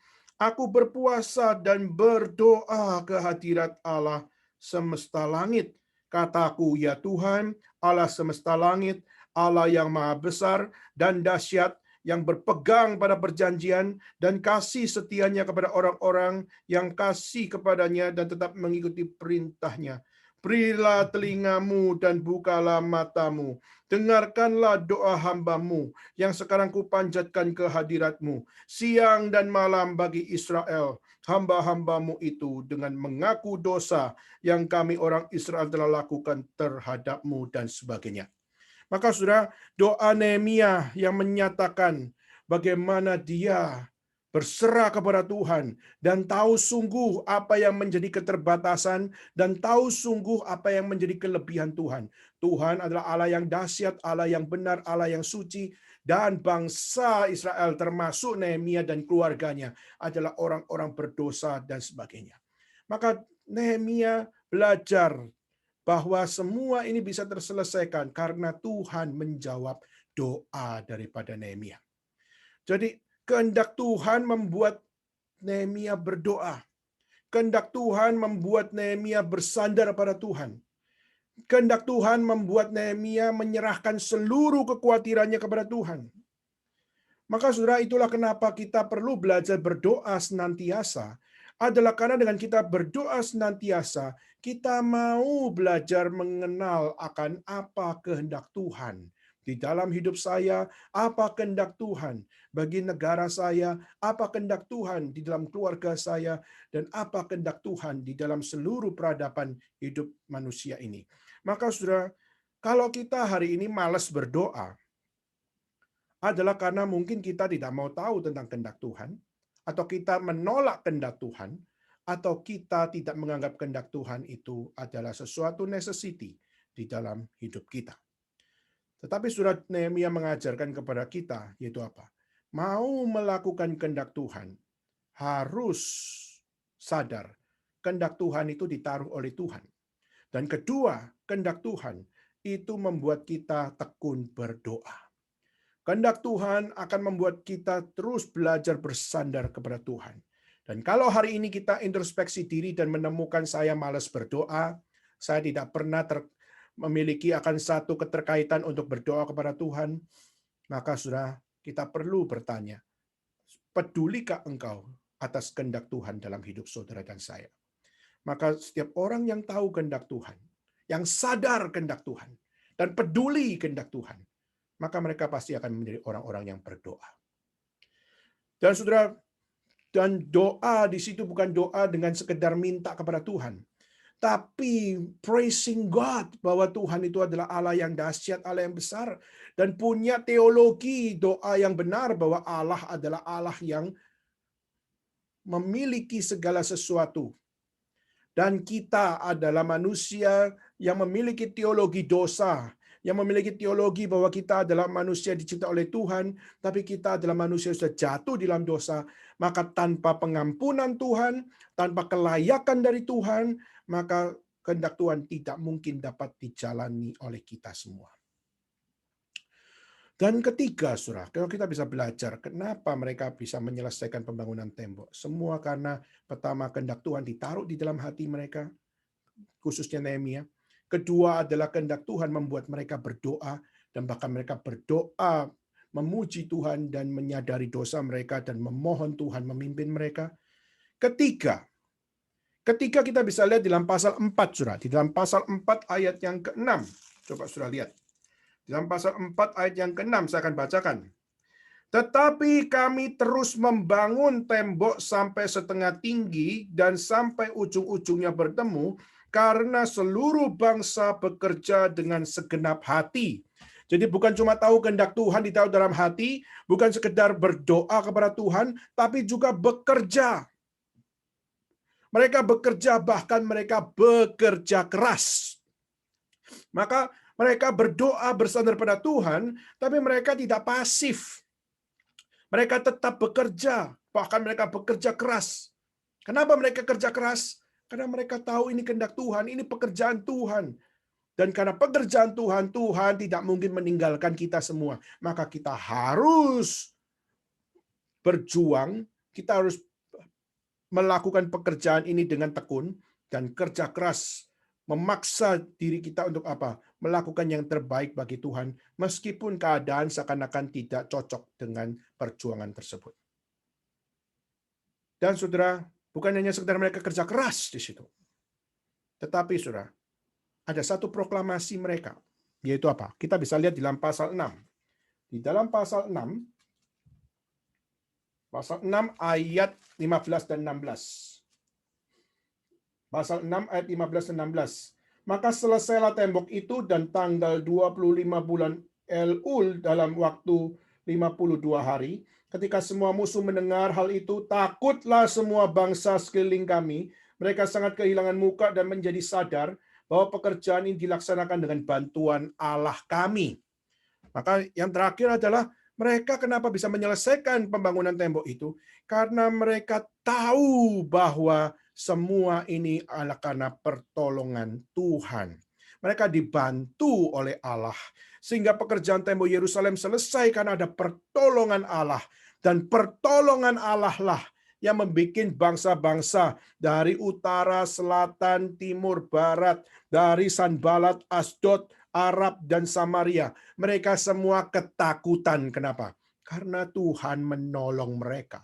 Aku berpuasa dan berdoa ke hadirat Allah semesta langit. Kataku, ya Tuhan, Allah semesta langit, Allah yang maha besar dan dahsyat, yang berpegang pada perjanjian dan kasih setianya kepada orang-orang yang kasih kepadanya dan tetap mengikuti perintahnya. Berilah telingamu dan bukalah matamu. Dengarkanlah doa hamba-Mu yang sekarang kupanjatkan ke hadirat-Mu. Siang dan malam bagi Israel, hamba-hamba-Mu itu dengan mengaku dosa yang kami orang Israel telah lakukan terhadap-Mu dan sebagainya. Maka saudara, doa Nehemia yang menyatakan bagaimana dia berserah kepada Tuhan dan tahu sungguh apa yang menjadi keterbatasan dan tahu sungguh apa yang menjadi kelebihan Tuhan. Tuhan adalah Allah yang dahsyat, Allah yang benar, Allah yang suci, dan bangsa Israel termasuk Nehemia dan keluarganya adalah orang-orang berdosa dan sebagainya. Maka Nehemia belajar bahwa semua ini bisa terselesaikan karena Tuhan menjawab doa daripada Nehemia. Jadi kehendak Tuhan membuat Nehemia berdoa. Kehendak Tuhan membuat Nehemia bersandar pada Tuhan. Kehendak Tuhan membuat Nehemia menyerahkan seluruh kekhawatirannya kepada Tuhan. Maka saudara, itulah kenapa kita perlu belajar berdoa senantiasa. Adalah karena dengan kita berdoa senantiasa, kita mau belajar mengenal akan apa kehendak Tuhan di dalam hidup saya, apa kehendak Tuhan bagi negara saya, apa kehendak Tuhan di dalam keluarga saya, dan apa kehendak Tuhan di dalam seluruh peradaban hidup manusia ini. Maka saudara, kalau kita hari ini malas berdoa, adalah karena mungkin kita tidak mau tahu tentang kehendak Tuhan, atau kita menolak kehendak Tuhan, atau kita tidak menganggap kehendak Tuhan itu adalah sesuatu necessity di dalam hidup kita. Tetapi surat Nehemia mengajarkan kepada kita, yaitu apa? Mau melakukan kehendak Tuhan, harus sadar kehendak Tuhan itu ditaruh oleh Tuhan. Dan kedua, kehendak Tuhan itu membuat kita tekun berdoa. Kehendak Tuhan akan membuat kita terus belajar bersandar kepada Tuhan. Dan kalau hari ini kita introspeksi diri dan menemukan saya malas berdoa, saya tidak pernah memiliki akan satu keterkaitan untuk berdoa kepada Tuhan, maka sudah kita perlu bertanya, pedulikah engkau atas kehendak Tuhan dalam hidup saudara dan saya? Maka setiap orang yang tahu kehendak Tuhan, yang sadar kehendak Tuhan, dan peduli kehendak Tuhan, maka mereka pasti akan menjadi orang-orang yang berdoa. Dan saudara, dan doa di situ bukan doa dengan sekedar minta kepada Tuhan, tapi praising God bahwa Tuhan itu adalah Allah yang dahsyat, Allah yang besar, dan punya teologi doa yang benar bahwa Allah adalah Allah yang memiliki segala sesuatu. Dan kita adalah manusia yang memiliki teologi dosa, yang memiliki teologi bahwa kita adalah manusia dicipta oleh Tuhan, tapi kita adalah manusia yang sudah jatuh di dalam dosa, maka tanpa pengampunan Tuhan, tanpa kelayakan dari Tuhan, maka kehendak Tuhan tidak mungkin dapat dijalani oleh kita semua. Dan ketiga, saudara, kalau kita bisa belajar kenapa mereka bisa menyelesaikan pembangunan tembok. Semua karena pertama kehendak Tuhan ditaruh di dalam hati mereka, khususnya Nehemia. Kedua adalah kehendak Tuhan membuat mereka berdoa, dan bahkan mereka berdoa memuji Tuhan dan menyadari dosa mereka dan memohon Tuhan memimpin mereka. Ketiga kita bisa lihat di dalam pasal 4, saudara. Di dalam pasal 4 ayat yang ke-6. Coba saudara lihat. Di dalam pasal 4 ayat yang ke-6 saya akan bacakan. Tetapi kami terus membangun tembok sampai setengah tinggi dan sampai ujung-ujungnya bertemu, karena seluruh bangsa bekerja dengan segenap hati. Jadi bukan cuma tahu kehendak Tuhan ditaruh dalam hati, bukan sekedar berdoa kepada Tuhan, tapi juga bekerja. Mereka bekerja, bahkan mereka bekerja keras. Maka mereka berdoa bersandar pada Tuhan, tapi mereka tidak pasif. Mereka tetap bekerja, bahkan mereka bekerja keras. Kenapa mereka kerja keras? Karena mereka tahu ini kehendak Tuhan, ini pekerjaan Tuhan. Dan karena pekerjaan Tuhan, Tuhan tidak mungkin meninggalkan kita semua. Maka kita harus berjuang, kita harus melakukan pekerjaan ini dengan tekun dan kerja keras, memaksa diri kita untuk apa? Melakukan yang terbaik bagi Tuhan, meskipun keadaan seakan-akan tidak cocok dengan perjuangan tersebut. Dan saudara, bukan hanya sekedar mereka kerja keras di situ, tetapi saudara, ada satu proklamasi mereka, yaitu apa? Kita bisa lihat di dalam pasal 6. Di dalam pasal 6 ayat 15 dan 16. Pasal 6 ayat 15 dan 16. Maka selesailah tembok itu dan tanggal 25 bulan Elul dalam waktu 52 hari. Ketika semua musuh mendengar hal itu, takutlah semua bangsa sekeliling kami. Mereka sangat kehilangan muka dan menjadi sadar bahwa pekerjaan ini dilaksanakan dengan bantuan Allah kami. Maka yang terakhir adalah mereka kenapa bisa menyelesaikan pembangunan tembok itu? Karena mereka tahu bahwa Semua ini adalah karena pertolongan Tuhan. Mereka dibantu oleh Allah. Sehingga pekerjaan tembok Yerusalem selesai karena ada pertolongan Allah. Dan pertolongan Allah lah yang membuat bangsa-bangsa dari utara, selatan, timur, barat, dari Sanbalat, Asdod, Arab, dan Samaria. Mereka semua ketakutan. Kenapa? Karena Tuhan menolong mereka.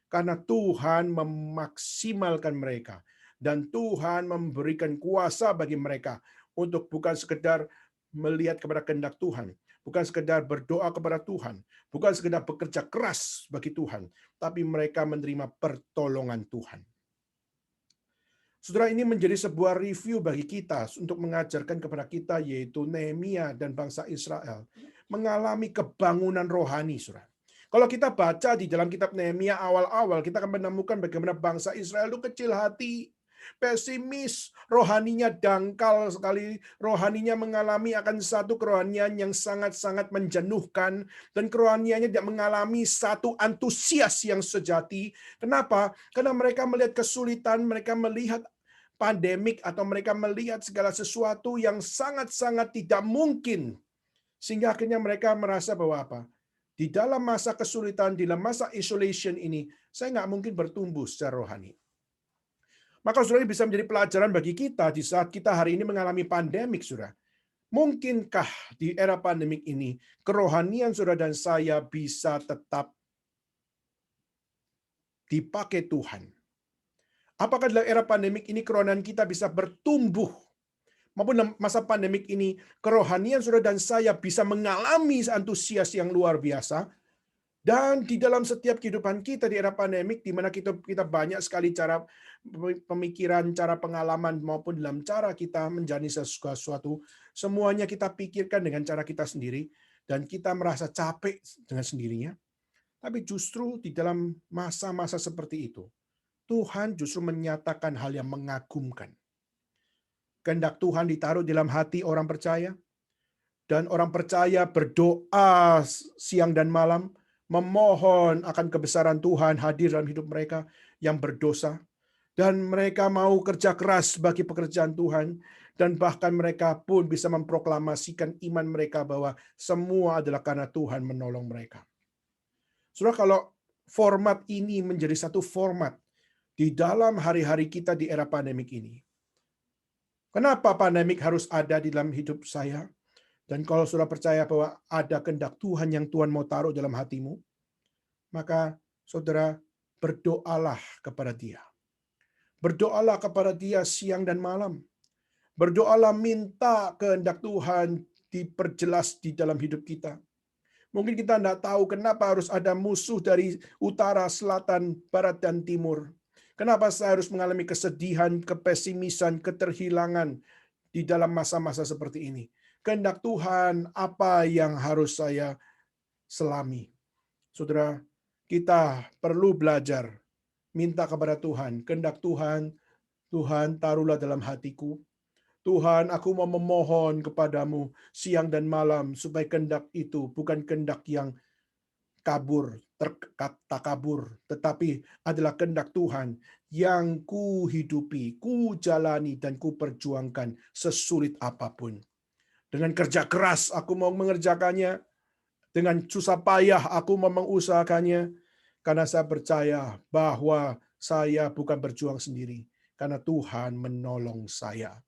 Karena Tuhan memaksimalkan mereka. Dan Tuhan memberikan kuasa bagi mereka untuk bukan sekedar melihat kepada kehendak Tuhan, bukan sekedar berdoa kepada Tuhan, bukan sekedar bekerja keras bagi Tuhan, tapi mereka menerima pertolongan Tuhan. Saudara, ini menjadi sebuah review bagi kita untuk mengajarkan kepada kita, yaitu Nehemia dan bangsa Israel mengalami kebangunan rohani, saudara. Kalau kita baca di dalam kitab Nehemia awal-awal, kita akan menemukan bagaimana bangsa Israel itu kecil hati, pesimis, rohaninya dangkal sekali, rohaninya mengalami akan satu kerohanian yang sangat-sangat menjenuhkan, dan kerohaniannya tidak mengalami satu antusias yang sejati. Kenapa? Karena mereka melihat kesulitan, mereka melihat pandemik, atau mereka melihat segala sesuatu yang sangat-sangat tidak mungkin. Sehingga akhirnya mereka merasa bahwa apa? Di dalam masa kesulitan, di dalam masa isolation ini, saya nggak mungkin bertumbuh secara rohani. Maka saudara bisa menjadi pelajaran bagi kita di saat kita hari ini mengalami pandemik, saudara. Mungkinkah di era pandemik ini, kerohanian saudara dan saya bisa tetap dipakai Tuhan? Apakah dalam era pandemik ini kerohanian kita bisa bertumbuh? Maupun dalam masa pandemik ini, kerohanian saudara dan saya bisa mengalami antusias yang luar biasa. Dan di dalam setiap kehidupan kita di era pandemik, di mana kita banyak sekali cara pemikiran, cara pengalaman, maupun dalam cara kita menjalani sesuatu, semuanya kita pikirkan dengan cara kita sendiri, dan kita merasa capek dengan sendirinya. Tapi justru di dalam masa-masa seperti itu, Tuhan justru menyatakan hal yang mengagumkan. Kehendak Tuhan ditaruh dalam hati orang percaya, dan orang percaya berdoa siang dan malam, memohon akan kebesaran Tuhan hadir dalam hidup mereka yang berdosa, dan mereka mau kerja keras bagi pekerjaan Tuhan, dan bahkan mereka pun bisa memproklamasikan iman mereka bahwa semua adalah karena Tuhan menolong mereka. Saudara, kalau format ini menjadi satu format di dalam hari-hari kita di era pandemik ini, kenapa pandemik harus ada di dalam hidup saya? Dan kalau saudara percaya bahwa ada kehendak Tuhan yang Tuhan mau taruh dalam hatimu, maka saudara berdoalah kepada Dia. Berdoalah kepada Dia siang dan malam. Berdoalah minta kehendak Tuhan diperjelas di dalam hidup kita. Mungkin kita tidak tahu kenapa harus ada musuh dari utara, selatan, barat, dan timur. Kenapa saya harus mengalami kesedihan, kepesimisan, keterhilangan di dalam masa-masa seperti ini? Kehendak Tuhan, apa yang harus saya selami? Saudara, kita perlu belajar minta kepada Tuhan. Kehendak Tuhan, Tuhan taruhlah dalam hatiku. Tuhan, aku mau memohon kepadamu siang dan malam supaya kehendak itu bukan kehendak yang kabur, takabur, tetapi adalah kehendak Tuhan yang ku hidupi, ku jalani, dan ku perjuangkan sesulit apapun. Dengan kerja keras aku mau mengerjakannya, dengan susah payah aku mau mengusahakannya, karena saya percaya bahwa saya bukan berjuang sendiri, karena Tuhan menolong saya.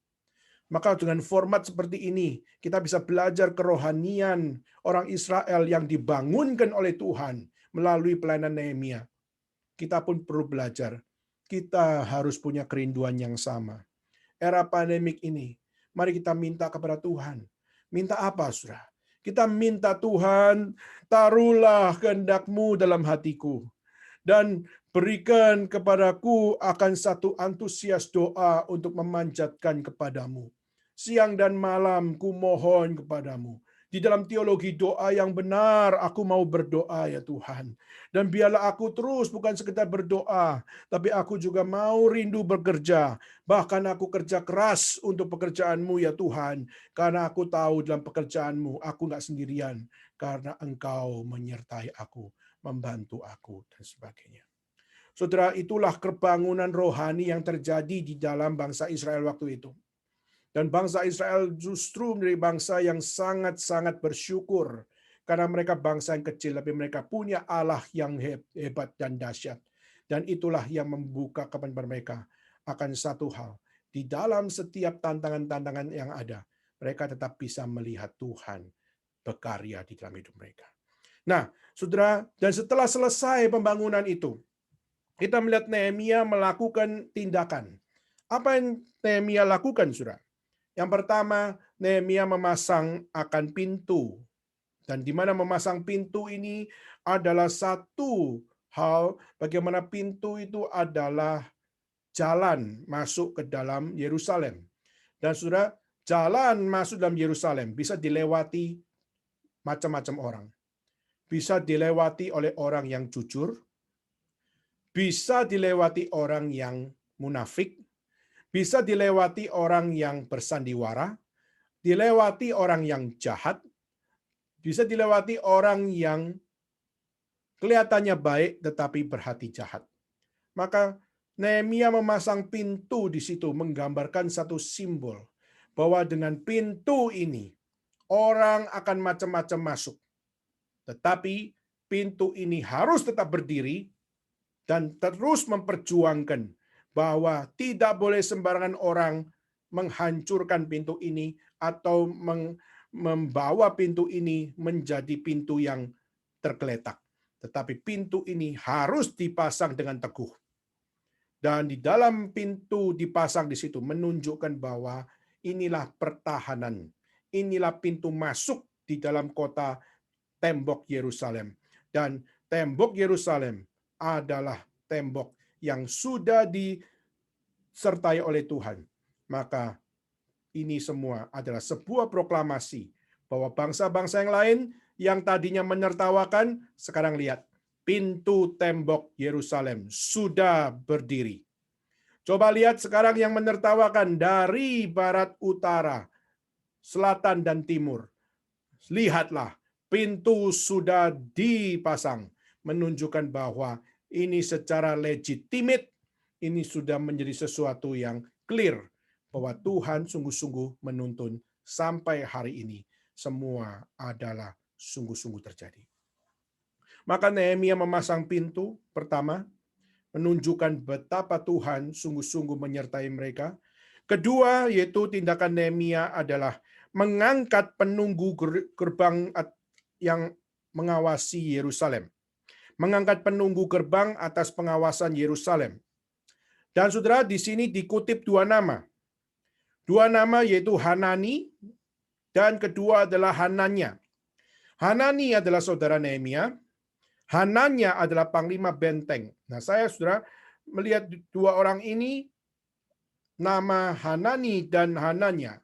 Maka dengan format seperti ini, kita bisa belajar kerohanian orang Israel yang dibangunkan oleh Tuhan melalui pelayanan Nehemia. Kita pun perlu belajar. Kita harus punya kerinduan yang sama. Era pandemik ini, mari kita minta kepada Tuhan. Minta apa, saudara? Kita minta Tuhan, taruhlah kehendak-Mu dalam hatiku. Dan berikan kepadaku akan satu antusias doa untuk memanjatkan kepadamu. Siang dan malam ku mohon kepadamu. Di dalam teologi doa yang benar, aku mau berdoa ya Tuhan. Dan biarlah aku terus bukan sekedar berdoa, tapi aku juga mau rindu bekerja. Bahkan aku kerja keras untuk pekerjaan-Mu ya Tuhan. Karena aku tahu dalam pekerjaan-Mu, aku nggak sendirian. Karena Engkau menyertai aku, membantu aku, dan sebagainya. Saudara, itulah kebangunan rohani yang terjadi di dalam bangsa Israel waktu itu. Dan bangsa Israel justru menjadi bangsa yang sangat-sangat bersyukur karena mereka bangsa yang kecil, tapi mereka punya Allah yang hebat dan dahsyat. Dan itulah yang membuka kepada mereka akan satu hal. Di dalam setiap tantangan-tantangan yang ada, mereka tetap bisa melihat Tuhan berkarya di dalam hidup mereka. Nah, saudara, dan setelah selesai pembangunan itu, kita melihat Nehemia melakukan tindakan. Apa yang Nehemia lakukan, saudara? Yang pertama, Nehemia memasang akan pintu. Dan di mana memasang pintu ini adalah satu hal bagaimana pintu itu adalah jalan masuk ke dalam Yerusalem. Dan saudara, jalan masuk dalam Yerusalem bisa dilewati macam-macam orang. Bisa dilewati oleh orang yang jujur, bisa dilewati orang yang munafik, bisa dilewati orang yang bersandiwara, dilewati orang yang jahat, bisa dilewati orang yang kelihatannya baik tetapi berhati jahat. Maka Nehemia memasang pintu di situ menggambarkan satu simbol bahwa dengan pintu ini orang akan macam-macam masuk. Tetapi pintu ini harus tetap berdiri dan terus memperjuangkan bahwa tidak boleh sembarangan orang menghancurkan pintu ini atau membawa pintu ini menjadi pintu yang tergeletak. Tetapi pintu ini harus dipasang dengan teguh. Dan di dalam pintu dipasang di situ menunjukkan bahwa inilah pertahanan. Inilah pintu masuk di dalam kota tembok Yerusalem. Dan tembok Yerusalem adalah tembok yang sudah disertai oleh Tuhan. Maka ini semua adalah sebuah proklamasi bahwa bangsa-bangsa yang lain yang tadinya menertawakan, sekarang lihat, pintu tembok Yerusalem sudah berdiri. Coba lihat sekarang yang menertawakan dari barat, utara, selatan, dan timur. Lihatlah, pintu sudah dipasang, menunjukkan bahwa ini secara legitimate, ini sudah menjadi sesuatu yang clear, bahwa Tuhan sungguh-sungguh menuntun sampai hari ini. Semua adalah sungguh-sungguh terjadi. Maka Nehemia memasang pintu pertama, menunjukkan betapa Tuhan sungguh-sungguh menyertai mereka. Kedua, yaitu tindakan Nehemia adalah mengangkat penunggu gerbang yang mengawasi Yerusalem. Mengangkat penunggu gerbang atas pengawasan Yerusalem. Dan saudara, di sini dikutip dua nama. Dua nama yaitu Hanani dan kedua adalah Hananya. Hanani adalah saudara Nehemia. Hananya adalah panglima benteng. Nah, saya saudara melihat dua orang ini, nama Hanani dan Hananya.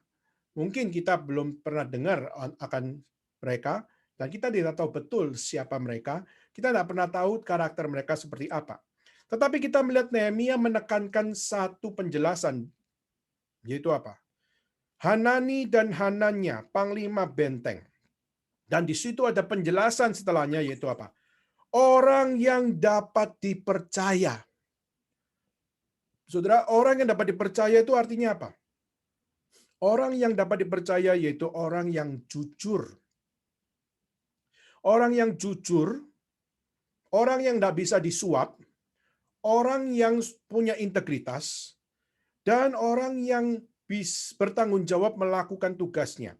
Mungkin kita belum pernah dengar akan mereka, dan kita tidak tahu betul siapa mereka. Kita tidak pernah tahu karakter mereka seperti apa. Tetapi kita melihat Nehemia menekankan satu penjelasan, yaitu apa? Hanani dan Hananya, panglima benteng. Dan di situ ada penjelasan setelahnya, yaitu apa? Orang yang dapat dipercaya. Saudara, orang yang dapat dipercaya itu artinya apa? Orang yang dapat dipercaya yaitu orang yang jujur. Orang yang jujur, orang yang tidak bisa disuap, orang yang punya integritas, dan orang yang bertanggung jawab melakukan tugasnya.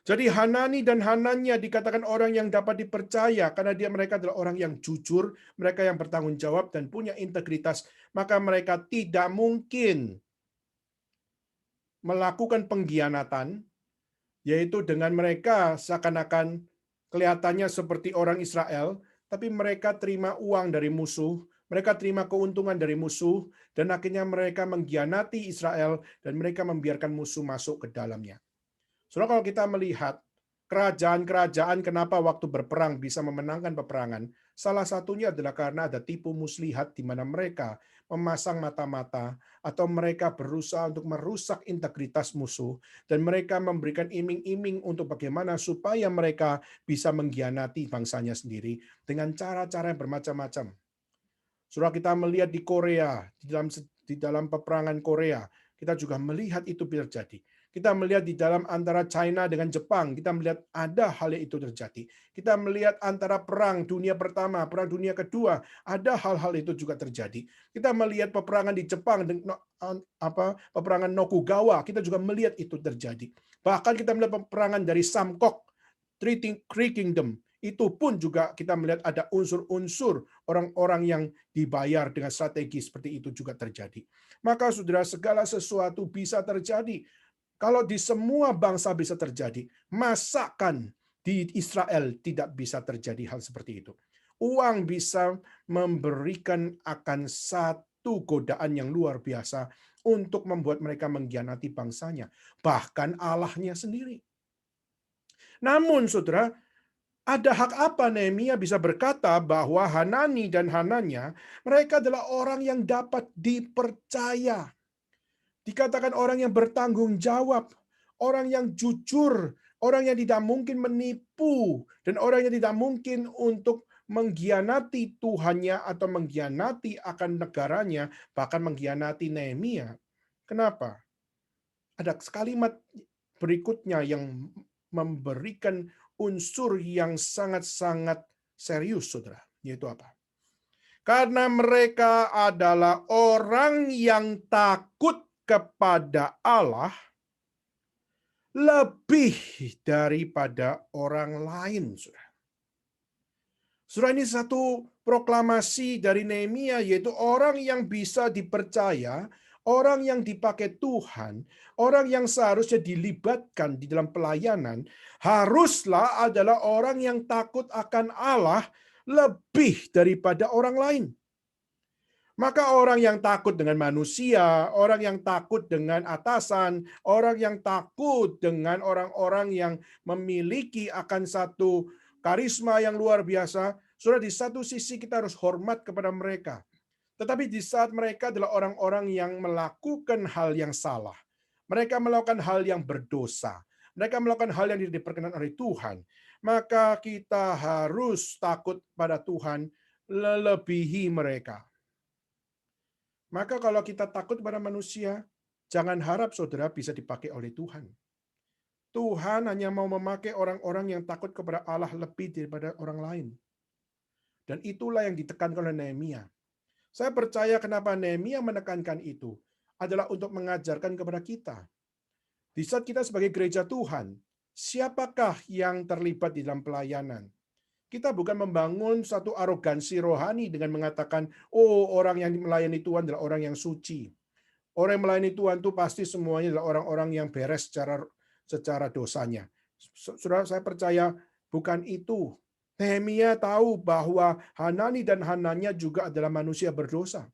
Jadi Hanani dan Hananya dikatakan orang yang dapat dipercaya karena mereka adalah orang yang jujur, mereka yang bertanggung jawab dan punya integritas, maka mereka tidak mungkin melakukan pengkhianatan, yaitu dengan mereka seakan-akan kelihatannya seperti orang Israel, tapi mereka terima uang dari musuh, mereka terima keuntungan dari musuh, dan akhirnya mereka mengkhianati Israel dan mereka membiarkan musuh masuk ke dalamnya. Saudara, kalau kita melihat kerajaan-kerajaan kenapa waktu berperang bisa memenangkan peperangan, salah satunya adalah karena ada tipu muslihat di mana mereka memasang mata-mata atau mereka berusaha untuk merusak integritas musuh dan mereka memberikan iming-iming untuk bagaimana supaya mereka bisa mengkhianati bangsanya sendiri dengan cara-cara yang bermacam-macam. Saudara, kita melihat di Korea, di dalam peperangan Korea, kita juga melihat itu terjadi. Kita melihat di dalam antara China dengan Jepang, kita melihat ada hal itu terjadi. Kita melihat antara perang dunia pertama, perang dunia kedua, ada hal-hal itu juga terjadi. Kita melihat peperangan di Jepang, peperangan Nokugawa, kita juga melihat itu terjadi. Bahkan kita melihat peperangan dari Samkok, Three Kingdom, itu pun juga kita melihat ada unsur-unsur orang-orang yang dibayar dengan strategi seperti itu juga terjadi. Maka saudara, segala sesuatu bisa terjadi. Kalau di semua bangsa bisa terjadi, masakan di Israel tidak bisa terjadi hal seperti itu. Uang bisa memberikan akan satu godaan yang luar biasa untuk membuat mereka mengkhianati bangsanya, bahkan Allahnya sendiri. Namun saudara, ada hak apa Nehemia bisa berkata bahwa Hanani dan Hananya mereka adalah orang yang dapat dipercaya. Dikatakan orang yang bertanggung jawab, orang yang jujur, orang yang tidak mungkin menipu, dan orang yang tidak mungkin untuk mengkhianati Tuhannya atau mengkhianati akan negaranya, bahkan mengkhianati Nehemia. Kenapa? Ada kalimat berikutnya yang memberikan unsur yang sangat-sangat serius, saudara. Yaitu apa? Karena mereka adalah orang yang takut kepada Allah lebih daripada orang lain, saudara. Saudara, ini satu proklamasi dari Nehemia, yaitu orang yang bisa dipercaya, orang yang dipakai Tuhan, orang yang seharusnya dilibatkan di dalam pelayanan, haruslah adalah orang yang takut akan Allah lebih daripada orang lain. Maka orang yang takut dengan manusia, orang yang takut dengan atasan, orang yang takut dengan orang-orang yang memiliki akan satu karisma yang luar biasa, saudara, di satu sisi kita harus hormat kepada mereka. Tetapi di saat mereka adalah orang-orang yang melakukan hal yang salah, mereka melakukan hal yang berdosa, mereka melakukan hal yang tidak diperkenan oleh Tuhan, maka kita harus takut pada Tuhan melebihi mereka. Maka kalau kita takut pada manusia, jangan harap saudara bisa dipakai oleh Tuhan. Tuhan hanya mau memakai orang-orang yang takut kepada Allah lebih daripada orang lain. Dan itulah yang ditekankan oleh Nehemia. Saya percaya kenapa Nehemia menekankan itu adalah untuk mengajarkan kepada kita. Di saat kita sebagai gereja Tuhan, siapakah yang terlibat di dalam pelayanan? Kita bukan membangun satu arogansi rohani dengan mengatakan, oh, orang yang melayani Tuhan adalah orang yang suci. Orang yang melayani Tuhan itu pasti semuanya adalah orang-orang yang beres secara dosanya. Saudara, saya percaya bukan itu. Nehemia tahu bahwa Hanani dan Hananya juga adalah manusia berdosa.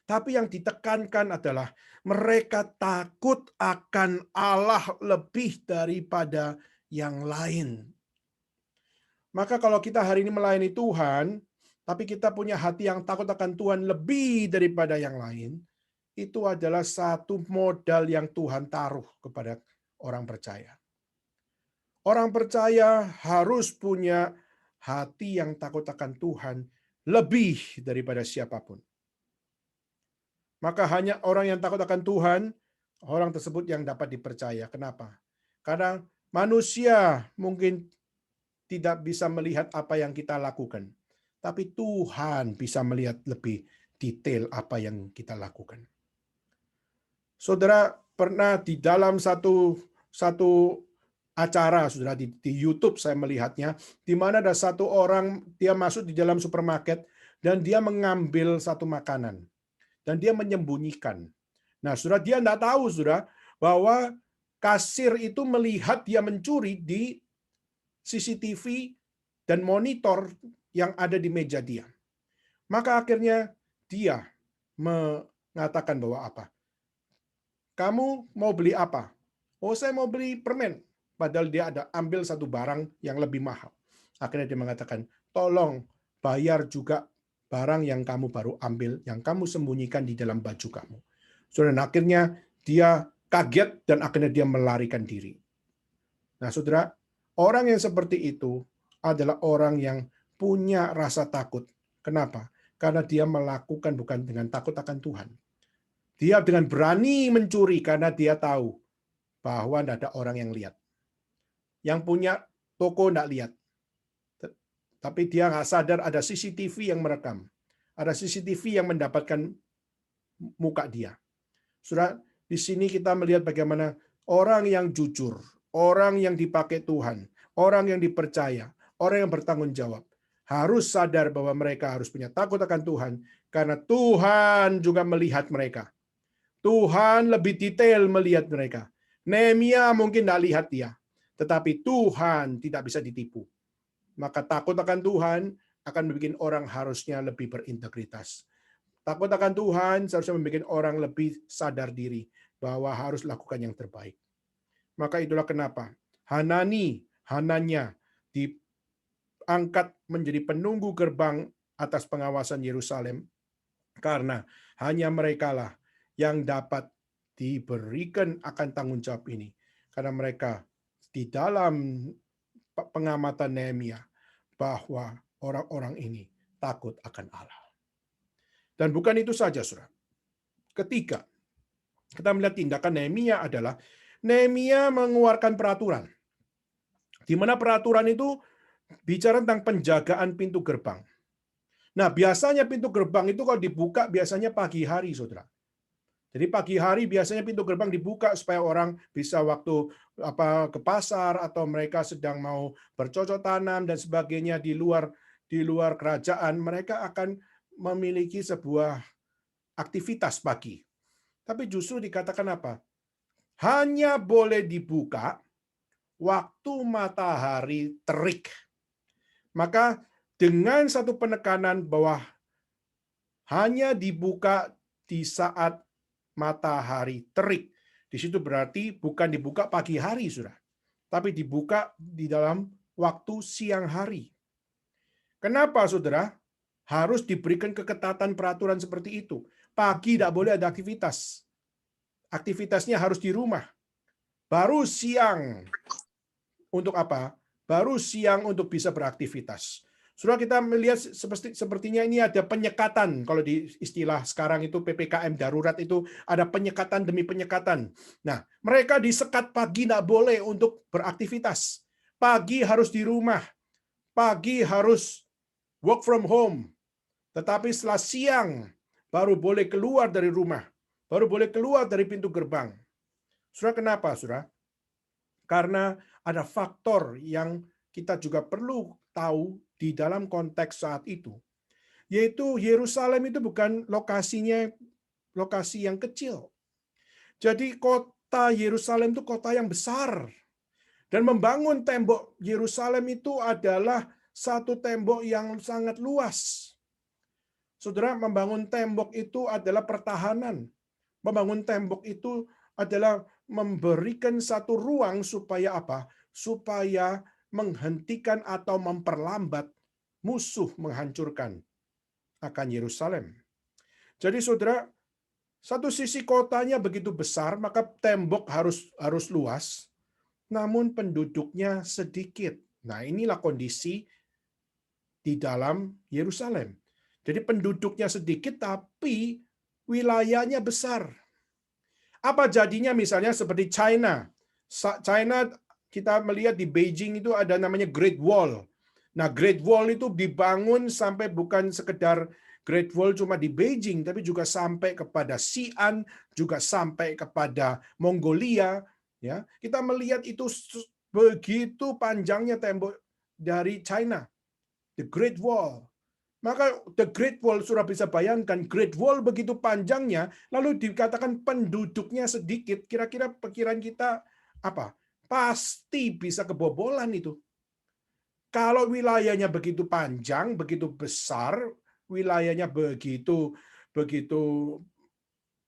Tapi yang ditekankan adalah mereka takut akan Allah lebih daripada yang lain. Maka kalau kita hari ini melayani Tuhan, tapi kita punya hati yang takut akan Tuhan lebih daripada yang lain, itu adalah satu modal yang Tuhan taruh kepada orang percaya. Orang percaya harus punya hati yang takut akan Tuhan lebih daripada siapapun. Maka hanya orang yang takut akan Tuhan, orang tersebut yang dapat dipercaya. Kenapa? Karena manusia mungkin tidak bisa melihat apa yang kita lakukan. Tapi Tuhan bisa melihat lebih detail apa yang kita lakukan. Saudara, pernah di dalam satu acara, saudara, di YouTube saya melihatnya, di mana ada satu orang, dia masuk di dalam supermarket, dan dia mengambil satu makanan. Dan dia menyembunyikan. Nah, saudara, dia tidak tahu, saudara, bahwa kasir itu melihat dia mencuri di CCTV dan monitor yang ada di meja dia. Maka akhirnya dia mengatakan bahwa apa? Kamu mau beli apa? Oh, saya mau beli permen. Padahal dia ada ambil satu barang yang lebih mahal. Akhirnya dia mengatakan, tolong bayar juga barang yang kamu baru ambil, yang kamu sembunyikan di dalam baju kamu. Saudara, akhirnya dia kaget dan akhirnya dia melarikan diri. Nah, saudara, orang yang seperti itu adalah orang yang punya rasa takut. Kenapa? karena dia melakukan bukan dengan takut akan Tuhan. Dia dengan berani mencuri karena dia tahu bahwa tidak ada orang yang lihat. Yang punya toko tidak lihat. Tapi dia nggak sadar ada CCTV yang merekam. Ada CCTV yang mendapatkan muka dia. Saudara, di sini kita melihat bagaimana orang yang jujur, orang yang dipakai Tuhan, orang yang dipercaya, orang yang bertanggung jawab, harus sadar bahwa mereka harus punya takut akan Tuhan, karena Tuhan juga melihat mereka. Tuhan lebih detail melihat mereka. Nehemia mungkin tidak lihat dia, tetapi Tuhan tidak bisa ditipu. Maka takut akan Tuhan akan membuat orang harusnya lebih berintegritas. Takut akan Tuhan seharusnya membuat orang lebih sadar diri bahwa harus lakukan yang terbaik. Maka itulah kenapa Hananya diangkat menjadi penunggu gerbang atas pengawasan Yerusalem, karena hanya merekalah yang dapat diberikan akan tanggung jawab ini. Karena mereka di dalam pengamatan Nehemia bahwa orang-orang ini takut akan Allah. Dan bukan itu saja, saudara. Ketiga, kita melihat tindakan Nehemia adalah Nehemia mengeluarkan peraturan. Di mana peraturan itu bicara tentang penjagaan pintu gerbang. Nah, biasanya pintu gerbang itu kalau dibuka biasanya pagi hari, saudara. Jadi pagi hari biasanya pintu gerbang dibuka supaya orang bisa waktu ke pasar atau mereka sedang mau bercocok tanam dan sebagainya di luar kerajaan, mereka akan memiliki sebuah aktivitas pagi. Tapi justru dikatakan apa? Hanya boleh dibuka waktu matahari terik. Maka dengan satu penekanan bahwa hanya dibuka di saat matahari terik. Di situ berarti bukan dibuka pagi hari, sudah, tapi dibuka di dalam waktu siang hari. Kenapa, saudara? Harus diberikan keketatan peraturan seperti itu. Pagi tidak boleh ada aktivitas. Aktivitasnya harus di rumah. Baru siang untuk apa? Baru siang untuk bisa beraktivitas. Saudara, kita melihat sepertinya ini ada penyekatan. Kalau di istilah sekarang itu PPKM darurat itu ada penyekatan demi penyekatan. Nah, mereka disekat pagi tidak boleh untuk beraktivitas. Pagi harus di rumah. Pagi harus work from home. Tetapi setelah siang baru boleh keluar dari rumah. Baru boleh keluar dari pintu gerbang. Saudara, kenapa, saudara? Karena ada faktor yang kita juga perlu tahu di dalam konteks saat itu. Yaitu Yerusalem itu bukan lokasi yang kecil. Jadi kota Yerusalem itu kota yang besar. Dan membangun tembok Yerusalem itu adalah satu tembok yang sangat luas. Saudara, membangun tembok itu adalah pertahanan. Membangun tembok itu adalah memberikan satu ruang supaya apa? Supaya menghentikan atau memperlambat musuh menghancurkan akan Yerusalem. Jadi saudara, satu sisi kotanya begitu besar, maka tembok harus luas, namun penduduknya sedikit. Nah, inilah kondisi di dalam Yerusalem. Jadi penduduknya sedikit, tapi wilayahnya besar. Apa jadinya misalnya seperti China? China kita melihat di Beijing itu ada namanya Great Wall. Nah, Great Wall itu dibangun sampai bukan sekedar Great Wall cuma di Beijing, tapi juga sampai kepada Xi'an, juga sampai kepada Mongolia. Ya, kita melihat itu begitu panjangnya tembok dari China, the Great Wall. Maka the Great Wall, sudah bisa bayangkan, Great Wall begitu panjangnya, lalu dikatakan penduduknya sedikit, kira-kira pikiran kita apa? Pasti bisa kebobolan itu. Kalau wilayahnya begitu panjang, begitu besar, wilayahnya begitu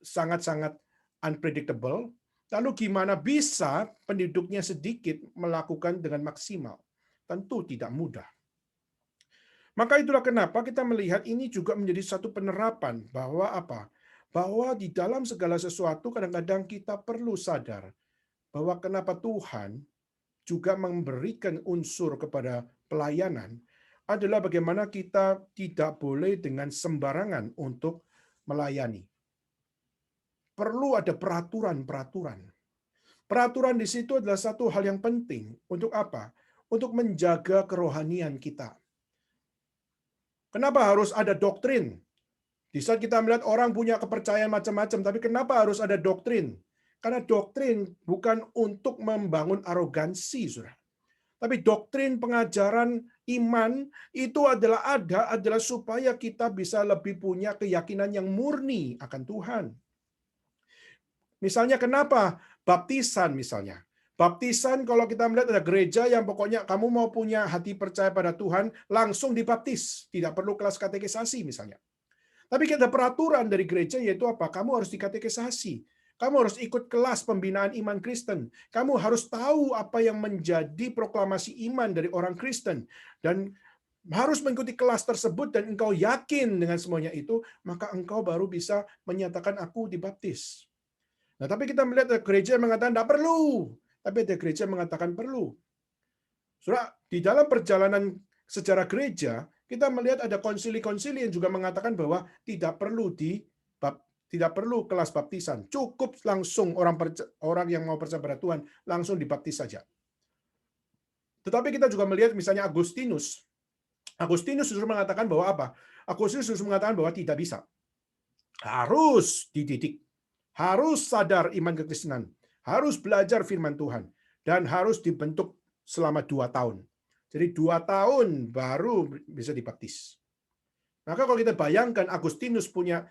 sangat-sangat unpredictable, lalu gimana bisa penduduknya sedikit melakukan dengan maksimal? Tentu tidak mudah. Maka itulah kenapa kita melihat ini juga menjadi satu penerapan bahwa apa? Bahwa di dalam segala sesuatu kadang-kadang kita perlu sadar bahwa kenapa Tuhan juga memberikan unsur kepada pelayanan adalah bagaimana kita tidak boleh dengan sembarangan untuk melayani. Perlu ada peraturan-peraturan. Peraturan di situ adalah satu hal yang penting. Untuk apa? Untuk menjaga kerohanian kita. Kenapa harus ada doktrin? Di saat kita melihat orang punya kepercayaan macam-macam, tapi kenapa harus ada doktrin? Karena doktrin bukan untuk membangun arogansi, Saudara. Tapi doktrin pengajaran iman itu adalah supaya kita bisa lebih punya keyakinan yang murni akan Tuhan. Misalnya kenapa baptisan misalnya? Baptisan kalau kita melihat ada gereja yang pokoknya kamu mau punya hati percaya pada Tuhan, langsung dibaptis. Tidak perlu kelas katekisasi misalnya. Tapi ada peraturan dari gereja yaitu apa? Kamu harus dikatekisasi. Kamu harus ikut kelas pembinaan iman Kristen. Kamu harus tahu apa yang menjadi proklamasi iman dari orang Kristen. Dan harus mengikuti kelas tersebut dan engkau yakin dengan semuanya itu, maka engkau baru bisa menyatakan aku dibaptis. Nah, tapi kita melihat ada gereja yang mengatakan tidak perlu. Tapi ada gereja yang mengatakan perlu. Saudara, di dalam perjalanan sejarah gereja, kita melihat ada konsili-konsili yang juga mengatakan bahwa tidak perlu kelas baptisan, cukup langsung orang yang mau percaya pada Tuhan langsung dibaptis saja. Tetapi kita juga melihat misalnya Agustinus. Agustinus justru mengatakan bahwa apa? Agustinus justru mengatakan bahwa tidak bisa. Harus dididik, harus sadar iman kekristenan, harus belajar firman Tuhan, dan harus dibentuk selama 2 tahun. Jadi 2 tahun baru bisa dibaptis. Maka kalau kita bayangkan Agustinus punya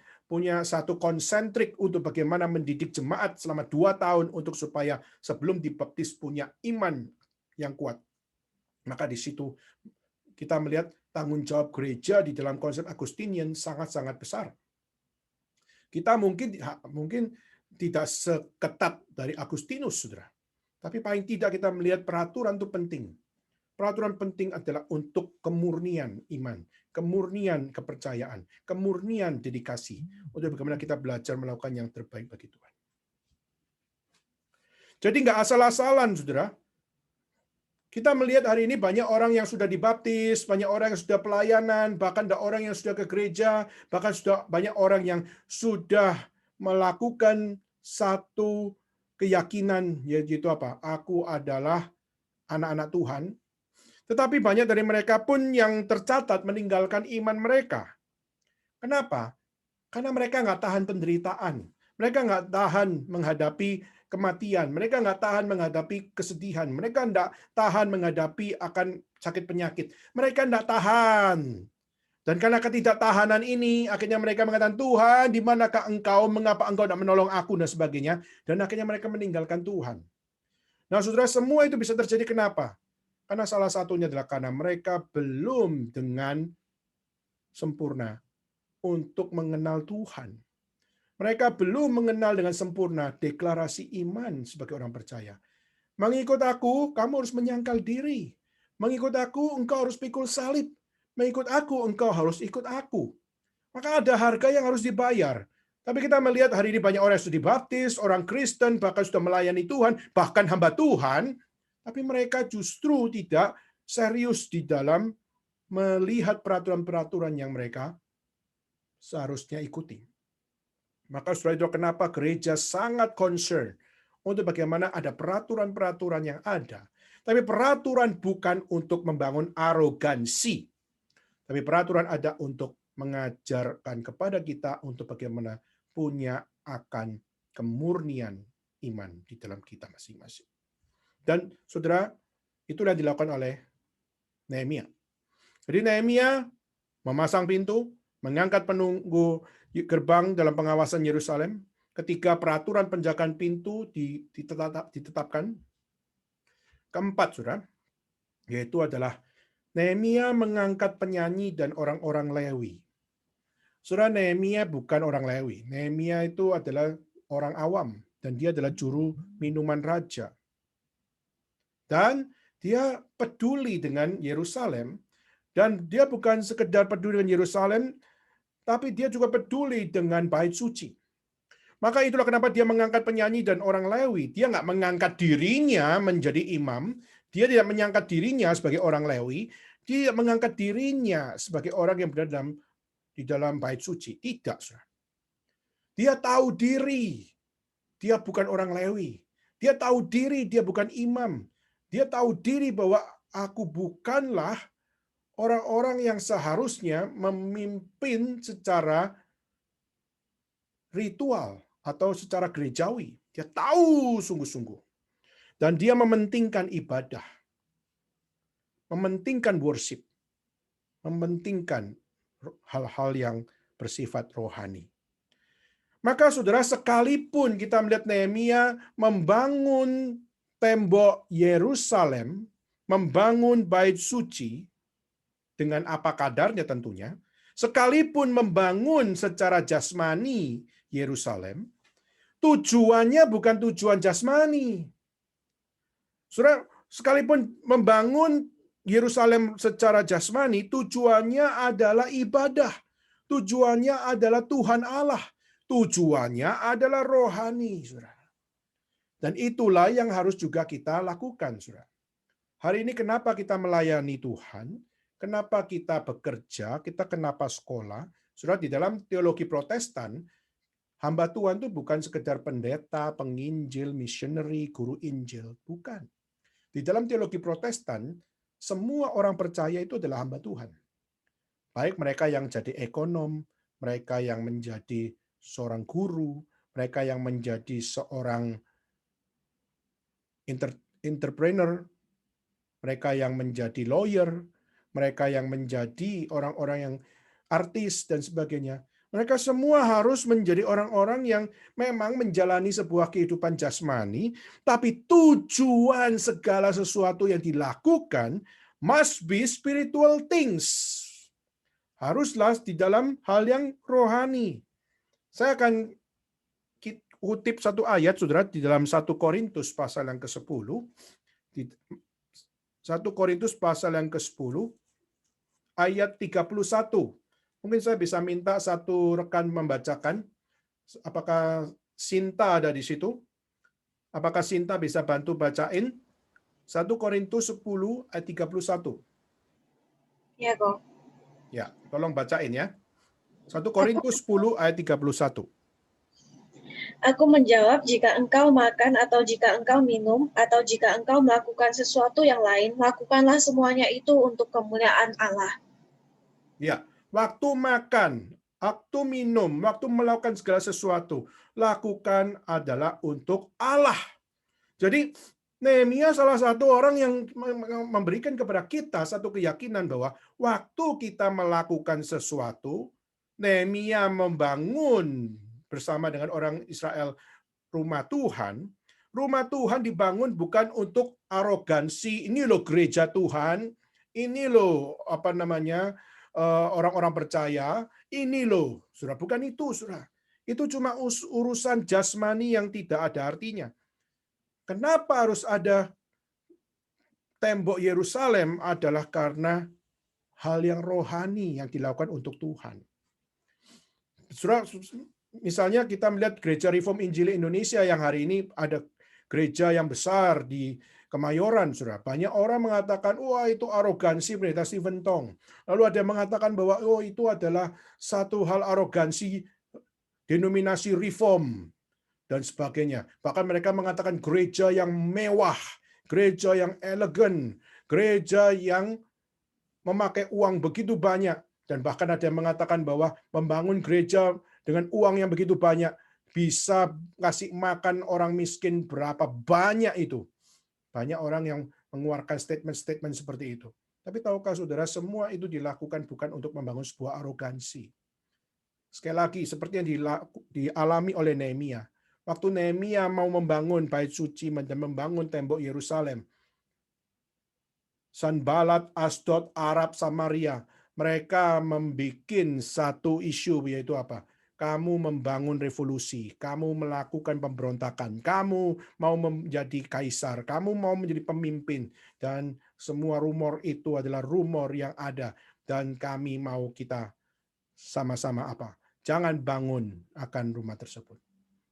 satu konsentrik untuk bagaimana mendidik jemaat selama 2 tahun untuk supaya sebelum dibaptis punya iman yang kuat. Maka di situ kita melihat tanggung jawab gereja di dalam konsep Agustinian sangat-sangat besar. Kita mungkin tidak seketat dari Agustinus, Saudara. Tapi paling tidak kita melihat peraturan itu penting. Peraturan penting adalah untuk kemurnian iman, kemurnian kepercayaan, kemurnian dedikasi, untuk bagaimana kita belajar melakukan yang terbaik bagi Tuhan. Jadi nggak asal-asalan, Saudara. Kita melihat hari ini banyak orang yang sudah dibaptis, banyak orang yang sudah pelayanan, bahkan ada orang yang sudah ke gereja, bahkan sudah banyak orang yang sudah melakukan satu keyakinan, yaitu apa? Aku adalah anak-anak Tuhan. Tetapi banyak dari mereka pun yang tercatat meninggalkan iman mereka. Kenapa? Karena mereka nggak tahan penderitaan. Mereka nggak tahan menghadapi kematian. Mereka nggak tahan menghadapi kesedihan. Mereka nggak tahan menghadapi akan sakit penyakit. Mereka nggak tahan. Dan karena ketidaktahanan ini, akhirnya mereka mengatakan, Tuhan, di manakah engkau? Mengapa engkau tidak menolong aku? Dan sebagainya. Dan akhirnya mereka meninggalkan Tuhan. Nah, saudara, semua itu bisa terjadi kenapa? Karena salah satunya adalah karena mereka belum dengan sempurna untuk mengenal Tuhan. Mereka belum mengenal dengan sempurna deklarasi iman sebagai orang percaya. Mengikut aku, kamu harus menyangkal diri. Mengikut aku, engkau harus pikul salib. Mengikut aku, engkau harus ikut aku. Maka ada harga yang harus dibayar. Tapi kita melihat hari ini banyak orang yang sudah dibaptis, orang Kristen, bahkan sudah melayani Tuhan, bahkan hamba Tuhan, tapi mereka justru tidak serius di dalam melihat peraturan-peraturan yang mereka seharusnya ikuti. Maka setelah itu kenapa gereja sangat concern untuk bagaimana ada peraturan-peraturan yang ada. Tapi peraturan bukan untuk membangun arogansi. Tapi peraturan ada untuk mengajarkan kepada kita untuk bagaimana punya akan kemurnian iman di dalam kita masing-masing. Dan saudara, itulah yang dilakukan oleh Nehemia. Jadi Nehemia memasang pintu, mengangkat penunggu gerbang dalam pengawasan Yerusalem. Ketika peraturan penjagaan pintu ditetapkan. Keempat, saudara, yaitu adalah Nehemia mengangkat penyanyi dan orang-orang Lewi. Saudara, Nehemia bukan orang Lewi. Nehemia itu adalah orang awam, dan dia adalah juru minuman raja. Dan dia peduli dengan Yerusalem, dan dia bukan sekedar peduli dengan Yerusalem, tapi dia juga peduli dengan bait suci. Maka itulah kenapa dia mengangkat penyanyi dan orang Lewi. Dia nggak mengangkat dirinya menjadi imam, dia tidak mengangkat dirinya sebagai orang Lewi, Dia mengangkat dirinya sebagai orang yang berada di dalam bait suci. Tidak, saudara. Dia tahu diri. Dia bukan orang Lewi. Dia tahu diri, dia bukan imam. Dia tahu diri bahwa aku bukanlah orang-orang yang seharusnya memimpin secara ritual atau secara gerejawi. Dia tahu sungguh-sungguh. Dan dia mementingkan ibadah, mementingkan worship, mementingkan hal-hal yang bersifat rohani. Maka saudara, sekalipun kita melihat Nehemia membangun tembok Yerusalem, membangun bait suci, dengan apa kadarnya tentunya, sekalipun membangun secara jasmani Yerusalem, tujuannya bukan tujuan jasmani. Saudara, sekalipun membangun Yerusalem secara jasmani, tujuannya adalah ibadah. Tujuannya adalah Tuhan Allah. Tujuannya adalah rohani, saudara. Dan itulah yang harus juga kita lakukan, saudara. Hari ini kenapa kita melayani Tuhan? Kenapa kita bekerja? Kita kenapa sekolah? Saudara, di dalam teologi Protestan, hamba Tuhan itu bukan sekedar pendeta, penginjil, missionary, guru Injil. Bukan. Di dalam teologi Protestan, semua orang percaya itu adalah hamba Tuhan. Baik mereka yang jadi ekonom, mereka yang menjadi seorang guru, mereka yang menjadi seorang entrepreneur, mereka yang menjadi lawyer, mereka yang menjadi orang-orang yang artis dan sebagainya. Mereka semua harus menjadi orang-orang yang memang menjalani sebuah kehidupan jasmani, tapi tujuan segala sesuatu yang dilakukan must be spiritual things. Haruslah di dalam hal yang rohani. Saya akan kutip satu ayat, saudara, di dalam 1 Korintus pasal yang ke-10. 1 Korintus pasal yang ke-10, ayat 31. Mungkin saya bisa minta satu rekan membacakan. Apakah Sinta ada di situ? Apakah Sinta bisa bantu bacain? 1 Korintus 10 ayat 31. Ya, kok. Ya, tolong bacain ya. 1 Korintus 10 ayat 31. Aku menjawab, jika engkau makan atau jika engkau minum atau jika engkau melakukan sesuatu yang lain, lakukanlah semuanya itu untuk kemuliaan Allah. Ya, waktu makan, waktu minum, waktu melakukan segala sesuatu, lakukan adalah untuk Allah. Jadi Nehemia salah satu orang yang memberikan kepada kita satu keyakinan bahwa waktu kita melakukan sesuatu, Nehemia membangun bersama dengan orang Israel rumah Tuhan dibangun bukan untuk arogansi, ini loh gereja Tuhan, ini loh orang-orang percaya, ini loh, saudara, bukan itu, saudara. Itu cuma urusan jasmani yang tidak ada artinya. Kenapa harus ada tembok Yerusalem adalah karena hal yang rohani yang dilakukan untuk Tuhan. Saudara, misalnya kita melihat Gereja Reform Injili Indonesia yang hari ini ada gereja yang besar di Kemayoran, saudara. Banyak orang mengatakan, wah itu arogansi pendeta Stephen Tong. Lalu ada yang mengatakan bahwa oh itu adalah satu hal arogansi denominasi reform dan sebagainya. Bahkan mereka mengatakan gereja yang mewah, gereja yang elegan, gereja yang memakai uang begitu banyak. Dan bahkan ada yang mengatakan bahwa membangun gereja dengan uang yang begitu banyak bisa ngasih makan orang miskin berapa banyak itu. Banyak orang yang mengeluarkan statement-statement seperti itu. Tapi tahukah saudara, semua itu dilakukan bukan untuk membangun sebuah arogansi. Sekali lagi, seperti yang dialami oleh Nehemia. Waktu Nehemia mau membangun bait suci dan membangun tembok Yerusalem, Sanbalat, Asdod, Arab, Samaria, mereka membuat satu isu, yaitu apa? Kamu membangun revolusi, kamu melakukan pemberontakan, kamu mau menjadi kaisar, kamu mau menjadi pemimpin, dan semua rumor itu adalah rumor yang ada, dan kami mau kita sama-sama apa? Jangan bangun akan rumah tersebut.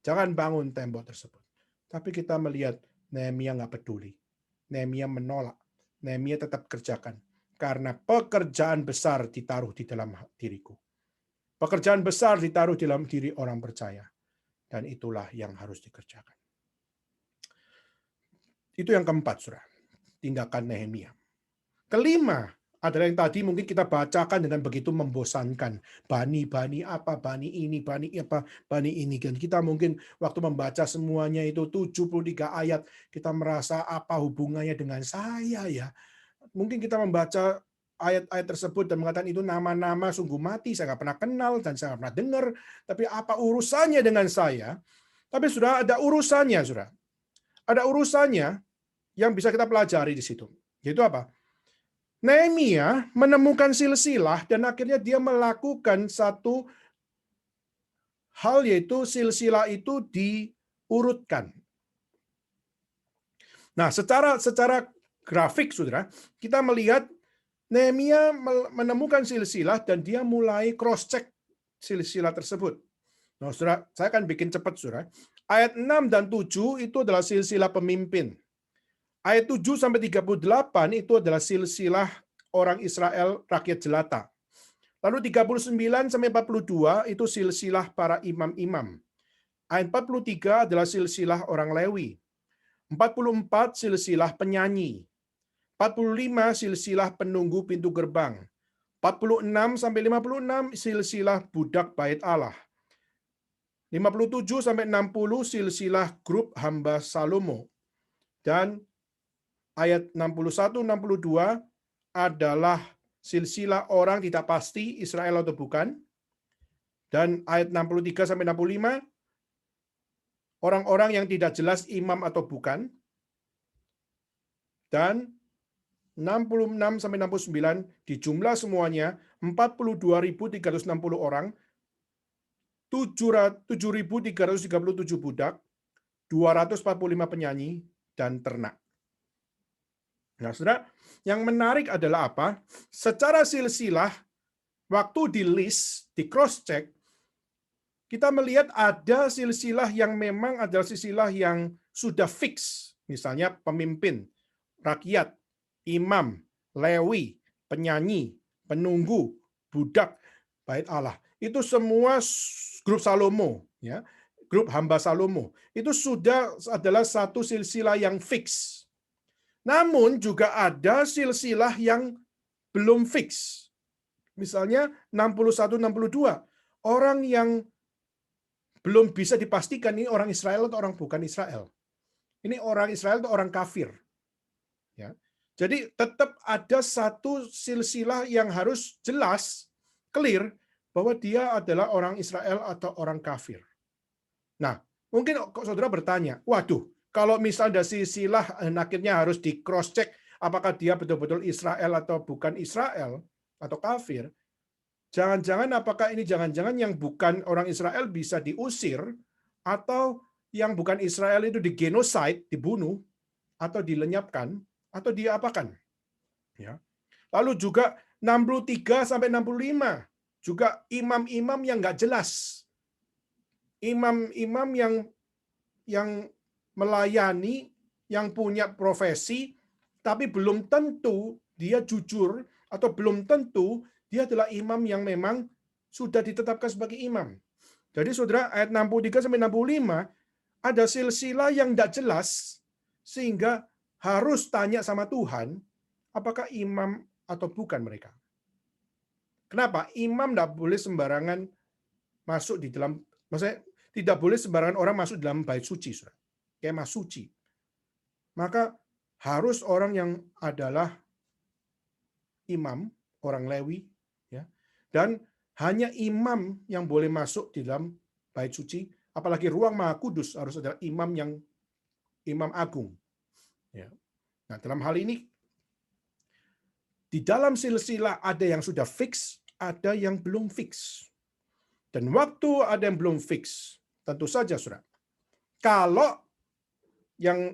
Jangan bangun tembok tersebut. Tapi kita melihat Nehemia nggak peduli. Nehemia menolak. Nehemia tetap kerjakan. karena pekerjaan besar ditaruh di dalam diriku. Pekerjaan besar ditaruh di dalam diri orang percaya. Dan itulah yang harus dikerjakan. Itu yang keempat, saudara. Tindakan Nehemia. Kelima adalah yang tadi mungkin kita bacakan dengan begitu membosankan. Bani apa, bani ini, bani apa, bani ini. Dan kita mungkin waktu membaca semuanya itu 73 ayat, kita merasa apa hubungannya dengan saya ya. Mungkin kita membaca ayat-ayat tersebut dan mengatakan itu nama-nama sungguh mati, saya nggak pernah kenal dan saya nggak pernah dengar. Tapi apa urusannya dengan saya? Tapi sudah ada urusannya, sudah. Ada urusannya yang bisa kita pelajari di situ. Yaitu apa? Nehemia menemukan silsilah dan akhirnya dia melakukan satu hal, yaitu silsilah itu diurutkan. Nah, secara grafik, saudara, kita melihat Nehemia menemukan silsilah dan dia mulai cross-check silsilah tersebut. Nah, saudara, saya akan bikin cepat, saudara. Ayat 6 dan 7 itu adalah silsilah pemimpin. Ayat 7 sampai 38 itu adalah silsilah orang Israel rakyat jelata. Lalu 39 sampai 42 itu silsilah para imam-imam. Ayat 43 adalah silsilah orang Lewi. 44 silsilah penyanyi. 45 silsilah penunggu pintu gerbang. 46 sampai 56 silsilah budak bait Allah. 57 sampai 60 silsilah grup hamba Salomo. Dan ayat 61-62 adalah silsilah orang tidak pasti Israel atau bukan. Dan ayat 63 sampai 65 orang-orang yang tidak jelas imam atau bukan. Dan 66 sampai 69 di jumlah semuanya 42.360 orang, 7.337 budak, 245 penyanyi, dan ternak. Nah, saudara, yang menarik adalah apa? Secara silsilah, waktu di list, di cross-check, kita melihat ada silsilah yang memang adalah silsilah yang sudah fix. Misalnya pemimpin, rakyat, imam, Lewi, penyanyi, penunggu, budak, bait Allah. Itu semua grup Salomo, ya, grup hamba Salomo. Itu sudah adalah satu silsilah yang fix. Namun juga ada silsilah yang belum fix. Misalnya 61-62. Orang yang belum bisa dipastikan ini orang Israel atau orang bukan Israel. Ini orang Israel atau orang kafir. Ya. Jadi tetap ada satu silsilah yang harus jelas, clear, bahwa dia adalah orang Israel atau orang kafir. Nah, mungkin saudara bertanya, waduh, kalau misalnya ada silsilah akhirnya harus di cross-check apakah dia betul-betul Israel atau bukan Israel atau kafir. Jangan-jangan apakah ini jangan-jangan yang bukan orang Israel bisa diusir atau yang bukan Israel itu digenoside, dibunuh atau dilenyapkan atau diapakan. Ya. Lalu juga 63 sampai 65 juga imam-imam yang nggak jelas. Imam-imam yang melayani, yang punya profesi tapi belum tentu dia jujur atau belum tentu dia adalah imam yang memang sudah ditetapkan sebagai imam. Jadi saudara, ayat 63 sampai 65 ada silsilah yang tidak jelas sehingga harus tanya sama Tuhan apakah imam atau bukan mereka. Kenapa? Imam tidak boleh sembarangan masuk di dalam, maksudnya tidak boleh sembarangan orang masuk dalam bait suci, saudara. Kemah suci. Maka harus orang yang adalah imam, orang Lewi, ya, dan hanya imam yang boleh masuk di dalam bait suci, apalagi ruang Maha Kudus harus adalah imam yang imam agung. Ya. Nah, dalam hal ini di dalam silsilah ada yang sudah fix, ada yang belum fix. Dan waktu ada yang belum fix, tentu saja, saudara, kalau yang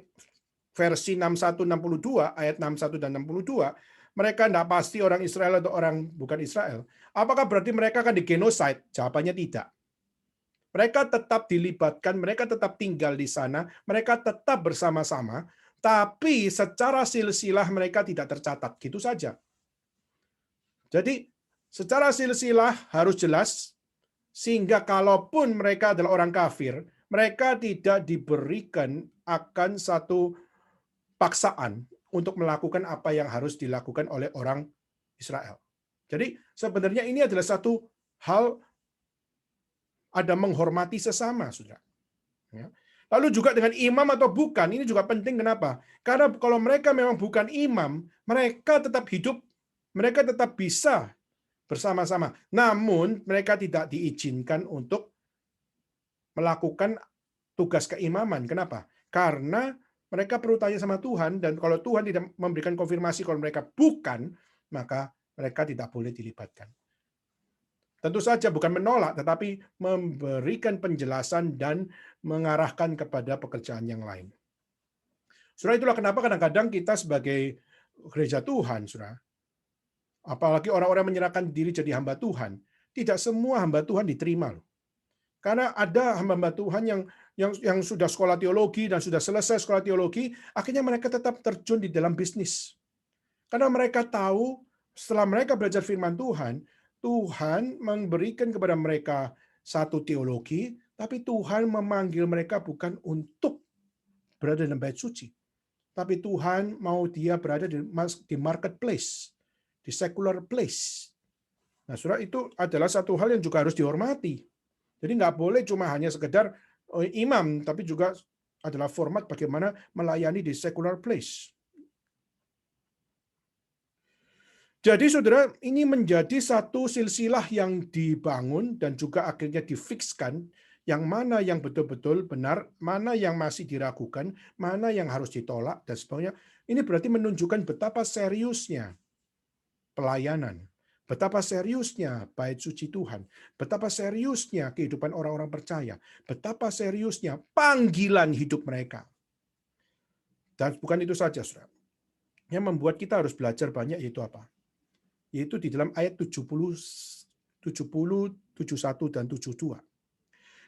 versi 61-62, ayat 61 dan 62, mereka tidak pasti orang Israel atau orang bukan Israel. Apakah berarti mereka akan digenoside? Jawabannya tidak. Mereka tetap dilibatkan, mereka tetap tinggal di sana, mereka tetap bersama-sama, tapi secara silsilah mereka tidak tercatat. Gitu saja. Jadi secara silsilah harus jelas, sehingga kalaupun mereka adalah orang kafir, mereka tidak diberikan akan satu paksaan untuk melakukan apa yang harus dilakukan oleh orang Israel. Jadi sebenarnya ini adalah satu hal ada menghormati sesama, saudara. Ya. Lalu juga dengan imam atau bukan, ini juga penting. Kenapa? Karena kalau mereka memang bukan imam, mereka tetap hidup, mereka tetap bisa bersama-sama. Namun mereka tidak diizinkan untuk melakukan tugas keimaman. Kenapa? Karena mereka perlu tanya sama Tuhan, dan kalau Tuhan tidak memberikan konfirmasi kalau mereka bukan, maka mereka tidak boleh dilibatkan. Tentu saja bukan menolak, tetapi memberikan penjelasan dan mengarahkan kepada pekerjaan yang lain. Saudara, itulah kenapa kadang-kadang kita sebagai gereja Tuhan, saudara, apalagi orang-orang menyerahkan diri jadi hamba Tuhan, tidak semua hamba Tuhan diterima loh. Karena ada hamba-hamba Tuhan yang sudah sekolah teologi dan sudah selesai sekolah teologi, akhirnya mereka tetap terjun di dalam bisnis. Karena mereka tahu setelah mereka belajar firman Tuhan, Tuhan memberikan kepada mereka satu teologi, tapi Tuhan memanggil mereka bukan untuk berada dalam bait suci, tapi Tuhan mau dia berada di marketplace, di secular place. Nah, saudara, itu adalah satu hal yang juga harus dihormati. Jadi nggak boleh cuma hanya sekedar imam, tapi juga adalah format bagaimana melayani di secular place. Jadi saudara, ini menjadi satu silsilah yang dibangun dan juga akhirnya difikskan, yang mana yang betul-betul benar, mana yang masih diragukan, mana yang harus ditolak, dan sebagainya. Ini berarti menunjukkan betapa seriusnya pelayanan, betapa seriusnya bait suci Tuhan, betapa seriusnya kehidupan orang-orang percaya, betapa seriusnya panggilan hidup mereka. Dan bukan itu saja, saudara. Yang membuat kita harus belajar banyak yaitu apa? Yaitu di dalam ayat 70, 71, dan 72.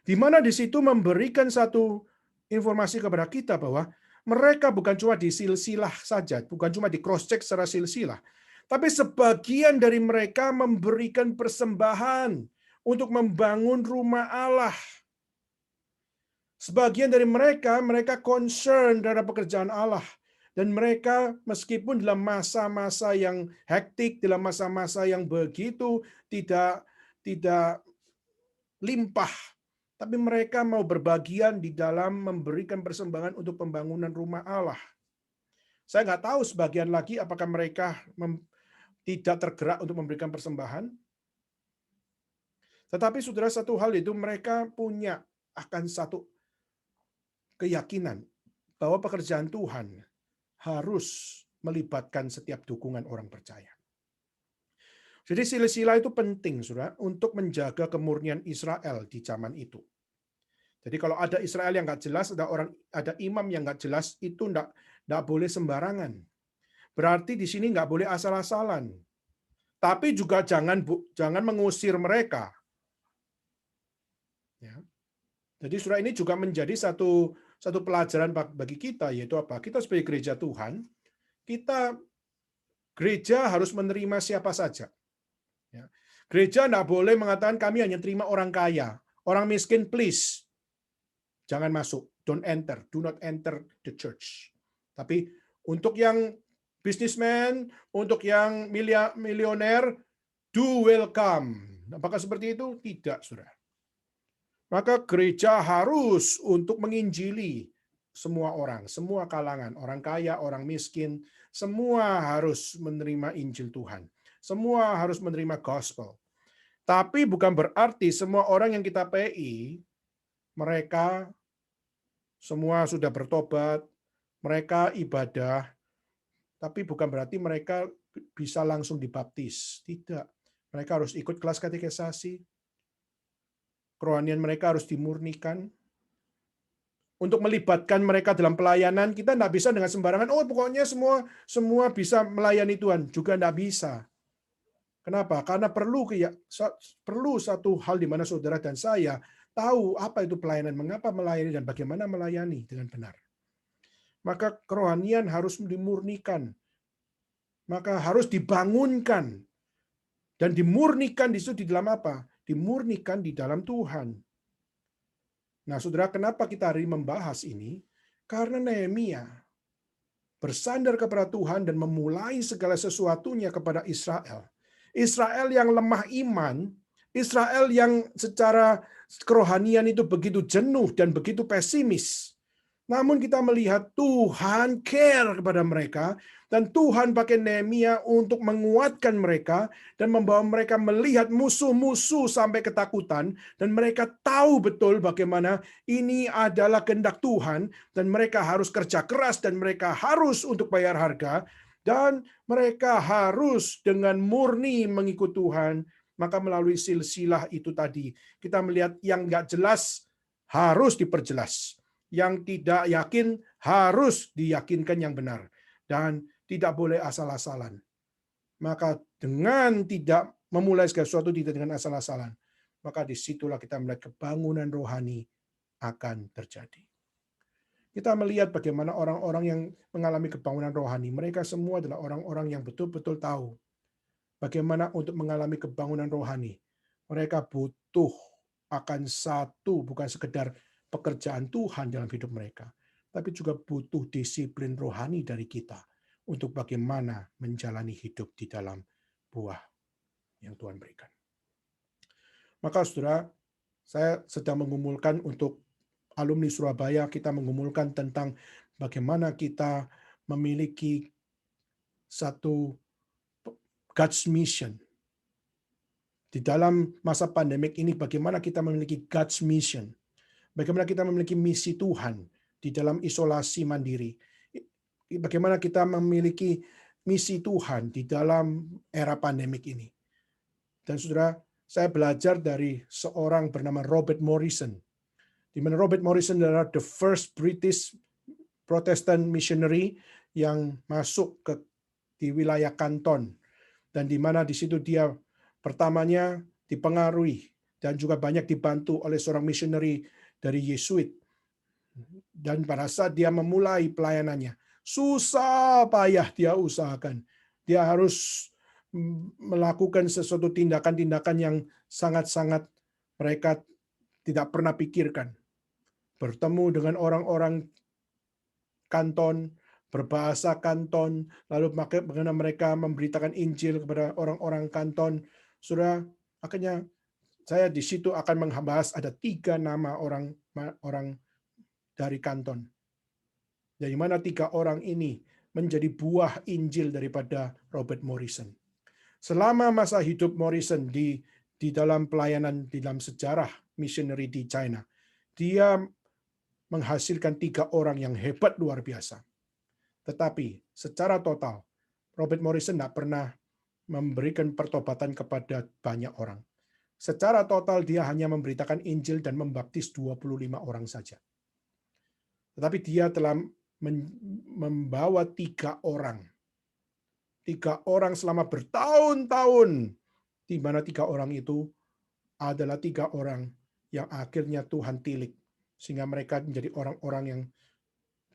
Di mana di situ memberikan satu informasi kepada kita bahwa mereka bukan cuma di silsilah saja, bukan cuma di cross-check secara silsilah, tapi sebagian dari mereka memberikan persembahan untuk membangun rumah Allah. Sebagian dari mereka concern terhadap pekerjaan Allah. Dan mereka meskipun dalam masa-masa yang hektik, dalam masa-masa yang begitu tidak limpah, tapi mereka mau berbagian di dalam memberikan persembahan untuk pembangunan rumah Allah. Saya nggak tahu sebagian lagi apakah mereka tidak tergerak untuk memberikan persembahan. Tetapi saudara, satu hal itu mereka punya akan satu keyakinan bahwa pekerjaan Tuhan harus melibatkan setiap dukungan orang percaya. Jadi silsilah itu penting, saudara, untuk menjaga kemurnian Israel di zaman itu. Jadi kalau ada Israel yang nggak jelas, ada imam yang nggak jelas, itu nggak boleh sembarangan. Berarti di sini nggak boleh asal-asalan. Tapi juga jangan mengusir mereka. Ya. Jadi saudara, ini juga menjadi satu pelajaran bagi kita, yaitu apa? Kita sebagai gereja Tuhan, gereja harus menerima siapa saja. Ya. Gereja tidak boleh mengatakan kami hanya terima orang kaya, orang miskin please jangan masuk, do not enter the church. Tapi untuk yang businessman, untuk yang milioner, do welcome. Apakah seperti itu? Tidak, saudara. Maka gereja harus untuk menginjili semua orang, semua kalangan, orang kaya, orang miskin, semua harus menerima Injil Tuhan. Semua harus menerima gospel. Tapi bukan berarti semua orang yang kita PI, mereka semua sudah bertobat, mereka ibadah, tapi bukan berarti mereka bisa langsung dibaptis. Tidak. Mereka harus ikut kelas katekisasi, kerohanian mereka harus dimurnikan. Untuk melibatkan mereka dalam pelayanan, kita tidak bisa dengan sembarangan, pokoknya semua bisa melayani Tuhan. Juga tidak bisa. Kenapa? Karena perlu satu hal di mana saudara dan saya tahu apa itu pelayanan, mengapa melayani, dan bagaimana melayani dengan benar. Maka kerohanian harus dimurnikan. Maka harus dibangunkan. Dan dimurnikan di situ di dalam apa? Dimurnikan di dalam Tuhan. Nah, saudara, kenapa kita hari ini membahas ini? Karena Nehemia bersandar kepada Tuhan dan memulai segala sesuatunya kepada Israel. Israel yang lemah iman, Israel yang secara kerohanian itu begitu jenuh dan begitu pesimis. Namun kita melihat Tuhan care kepada mereka, dan Tuhan pakai Nehemia untuk menguatkan mereka dan membawa mereka melihat musuh-musuh sampai ketakutan, dan mereka tahu betul bagaimana ini adalah kehendak Tuhan dan mereka harus kerja keras dan mereka harus untuk bayar harga dan mereka harus dengan murni mengikut Tuhan. Maka melalui silsilah itu tadi kita melihat yang nggak jelas harus diperjelas. Yang tidak yakin harus diyakinkan yang benar. Dan tidak boleh asal-asalan. Maka dengan tidak memulai segala sesuatu tidak dengan asal-asalan, maka disitulah kita melihat kebangunan rohani akan terjadi. Kita melihat bagaimana orang-orang yang mengalami kebangunan rohani, mereka semua adalah orang-orang yang betul-betul tahu bagaimana untuk mengalami kebangunan rohani. Mereka butuh akan satu, bukan sekedar pekerjaan Tuhan dalam hidup mereka, tapi juga butuh disiplin rohani dari kita untuk bagaimana menjalani hidup di dalam buah yang Tuhan berikan. Maka saudara, saya sedang mengumulkan untuk alumni Surabaya, kita mengumulkan tentang bagaimana kita memiliki satu God's mission. Di dalam masa pandemik ini, bagaimana kita memiliki God's mission. Bagaimana kita memiliki misi Tuhan di dalam isolasi mandiri. Bagaimana kita memiliki misi Tuhan di dalam era pandemik ini. Dan saudara, saya belajar dari seorang bernama Robert Morrison. Di mana Robert Morrison adalah the first British Protestant missionary yang masuk di wilayah Kanton. Dan di mana di situ dia pertamanya dipengaruhi dan juga banyak dibantu oleh seorang missionary dari Yesuit. Dan pada saat dia memulai pelayanannya, susah payah dia usahakan. Dia harus melakukan sesuatu tindakan-tindakan yang sangat-sangat mereka tidak pernah pikirkan. Bertemu dengan orang-orang Kanton, berbahasa Kanton, lalu bagaimana mereka memberitakan Injil kepada orang-orang Kanton. Saudara, akhirnya saya di situ akan membahas ada 3 nama orang dari Kanton. Dari mana 3 orang ini menjadi buah Injil daripada Robert Morrison. Selama masa hidup Morrison di dalam pelayanan di dalam sejarah missionary di China, dia menghasilkan 3 orang yang hebat luar biasa. Tetapi secara total, Robert Morrison tidak pernah memberikan pertobatan kepada banyak orang. Secara total dia hanya memberitakan Injil dan membaptis 25 orang saja. Tetapi dia telah membawa 3 orang. 3 orang selama bertahun-tahun, di mana 3 orang itu adalah 3 orang yang akhirnya Tuhan tilik, sehingga mereka menjadi orang-orang yang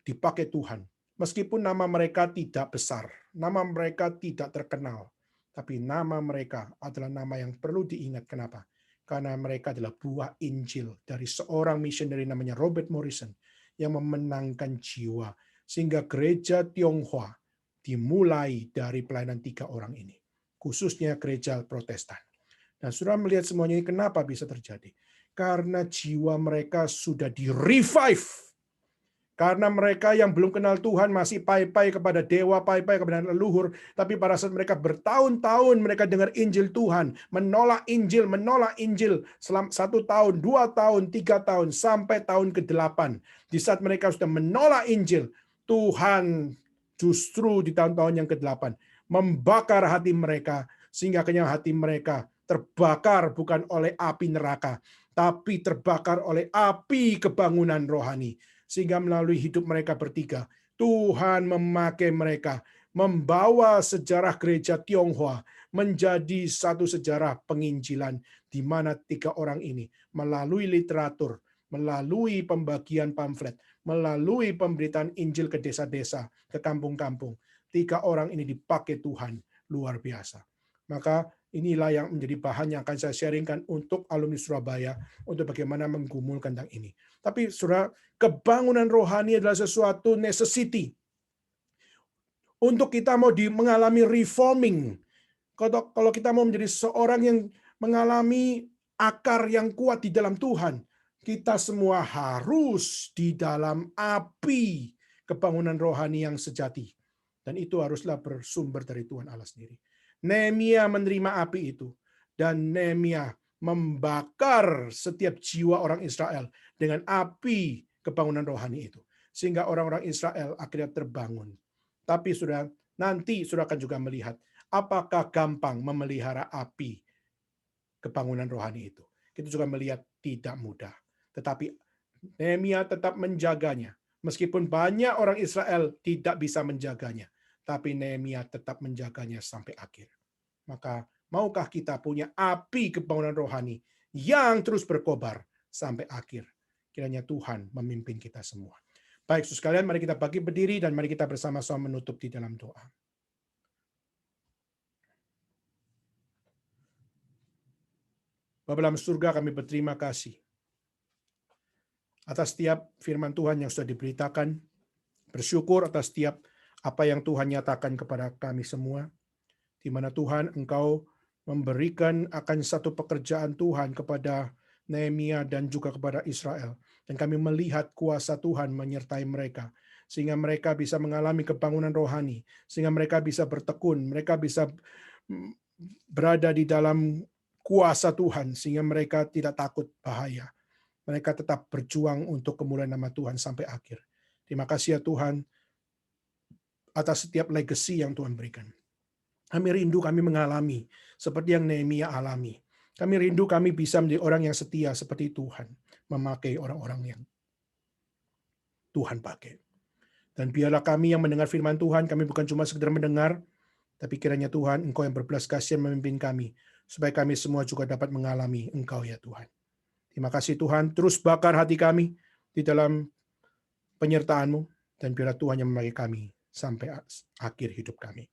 dipakai Tuhan. Meskipun nama mereka tidak besar, nama mereka tidak terkenal, tapi nama mereka adalah nama yang perlu diingat. Kenapa? Karena mereka adalah buah Injil dari seorang missionary namanya Robert Morrison yang memenangkan jiwa, sehingga gereja Tionghoa dimulai dari pelayanan 3 orang ini, khususnya gereja Protestan. Dan saudara melihat semuanya ini kenapa bisa terjadi? Karena jiwa mereka sudah di-revive. Karena mereka yang belum kenal Tuhan masih pai-pai kepada dewa, pai-pai kepada leluhur. Tapi pada saat mereka bertahun-tahun mereka dengar Injil Tuhan, menolak Injil selama 1 tahun, 2 tahun, 3 tahun, sampai tahun ke-8. Di saat mereka sudah menolak Injil, Tuhan justru di tahun-tahun yang ke-8 membakar hati mereka, sehingga akhirnya hati mereka terbakar bukan oleh api neraka, tapi terbakar oleh api kebangunan rohani. Sehingga melalui hidup mereka bertiga, Tuhan memakai mereka, membawa sejarah gereja Tionghoa menjadi satu sejarah penginjilan, di mana 3 orang ini melalui literatur, melalui pembagian pamflet, melalui pemberitaan Injil ke desa-desa, ke kampung-kampung, 3 orang ini dipakai Tuhan luar biasa. Maka Inilah yang menjadi bahan yang akan saya sharingkan untuk alumni Surabaya, untuk bagaimana menggumulkan tentang ini. Tapi saudara, kebangunan rohani adalah sesuatu necessity. Untuk kita mau mengalami reforming, kalau kita mau menjadi seorang yang mengalami akar yang kuat di dalam Tuhan, kita semua harus di dalam api kebangunan rohani yang sejati. Dan itu haruslah bersumber dari Tuhan Allah sendiri. Nehemia menerima api itu. Dan Nehemia membakar setiap jiwa orang Israel dengan api kebangunan rohani itu. Sehingga orang-orang Israel akhirnya terbangun. Tapi nanti sudah akan juga melihat apakah gampang memelihara api kebangunan rohani itu. Kita juga melihat tidak mudah. Tetapi Nehemia tetap menjaganya. Meskipun banyak orang Israel tidak bisa menjaganya. Tapi Nehemia tetap menjaganya sampai akhir. Maka maukah kita punya api kebangunan rohani yang terus berkobar sampai akhir. Kiranya Tuhan memimpin kita semua. Baik, saudara sekalian, mari kita bangkit berdiri dan mari kita bersama-sama menutup di dalam doa. Bapa dalam surga, kami berterima kasih atas setiap firman Tuhan yang sudah diberitakan. Bersyukur atas setiap apa yang Tuhan nyatakan kepada kami semua. Di mana Tuhan, Engkau memberikan akan satu pekerjaan Tuhan kepada Nehemia dan juga kepada Israel. Dan kami melihat kuasa Tuhan menyertai mereka. Sehingga mereka bisa mengalami kebangunan rohani. Sehingga mereka bisa bertekun. Mereka bisa berada di dalam kuasa Tuhan. Sehingga mereka tidak takut bahaya. Mereka tetap berjuang untuk kemuliaan nama Tuhan sampai akhir. Terima kasih ya Tuhan atas setiap legacy yang Tuhan berikan. Kami rindu kami mengalami seperti yang Nehemia alami. Kami rindu kami bisa menjadi orang yang setia seperti Tuhan. Memakai orang-orang yang Tuhan pakai. Dan biarlah kami yang mendengar firman Tuhan, kami bukan cuma sekedar mendengar, tapi kiranya Tuhan, Engkau yang berbelas kasihan memimpin kami, supaya kami semua juga dapat mengalami Engkau ya Tuhan. Terima kasih Tuhan, terus bakar hati kami di dalam penyertaan-Mu, dan biarlah Tuhan yang memakai kami sampai akhir hidup kami.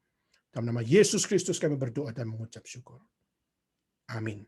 Dalam nama Yesus Kristus kami berdoa dan mengucap syukur. Amin.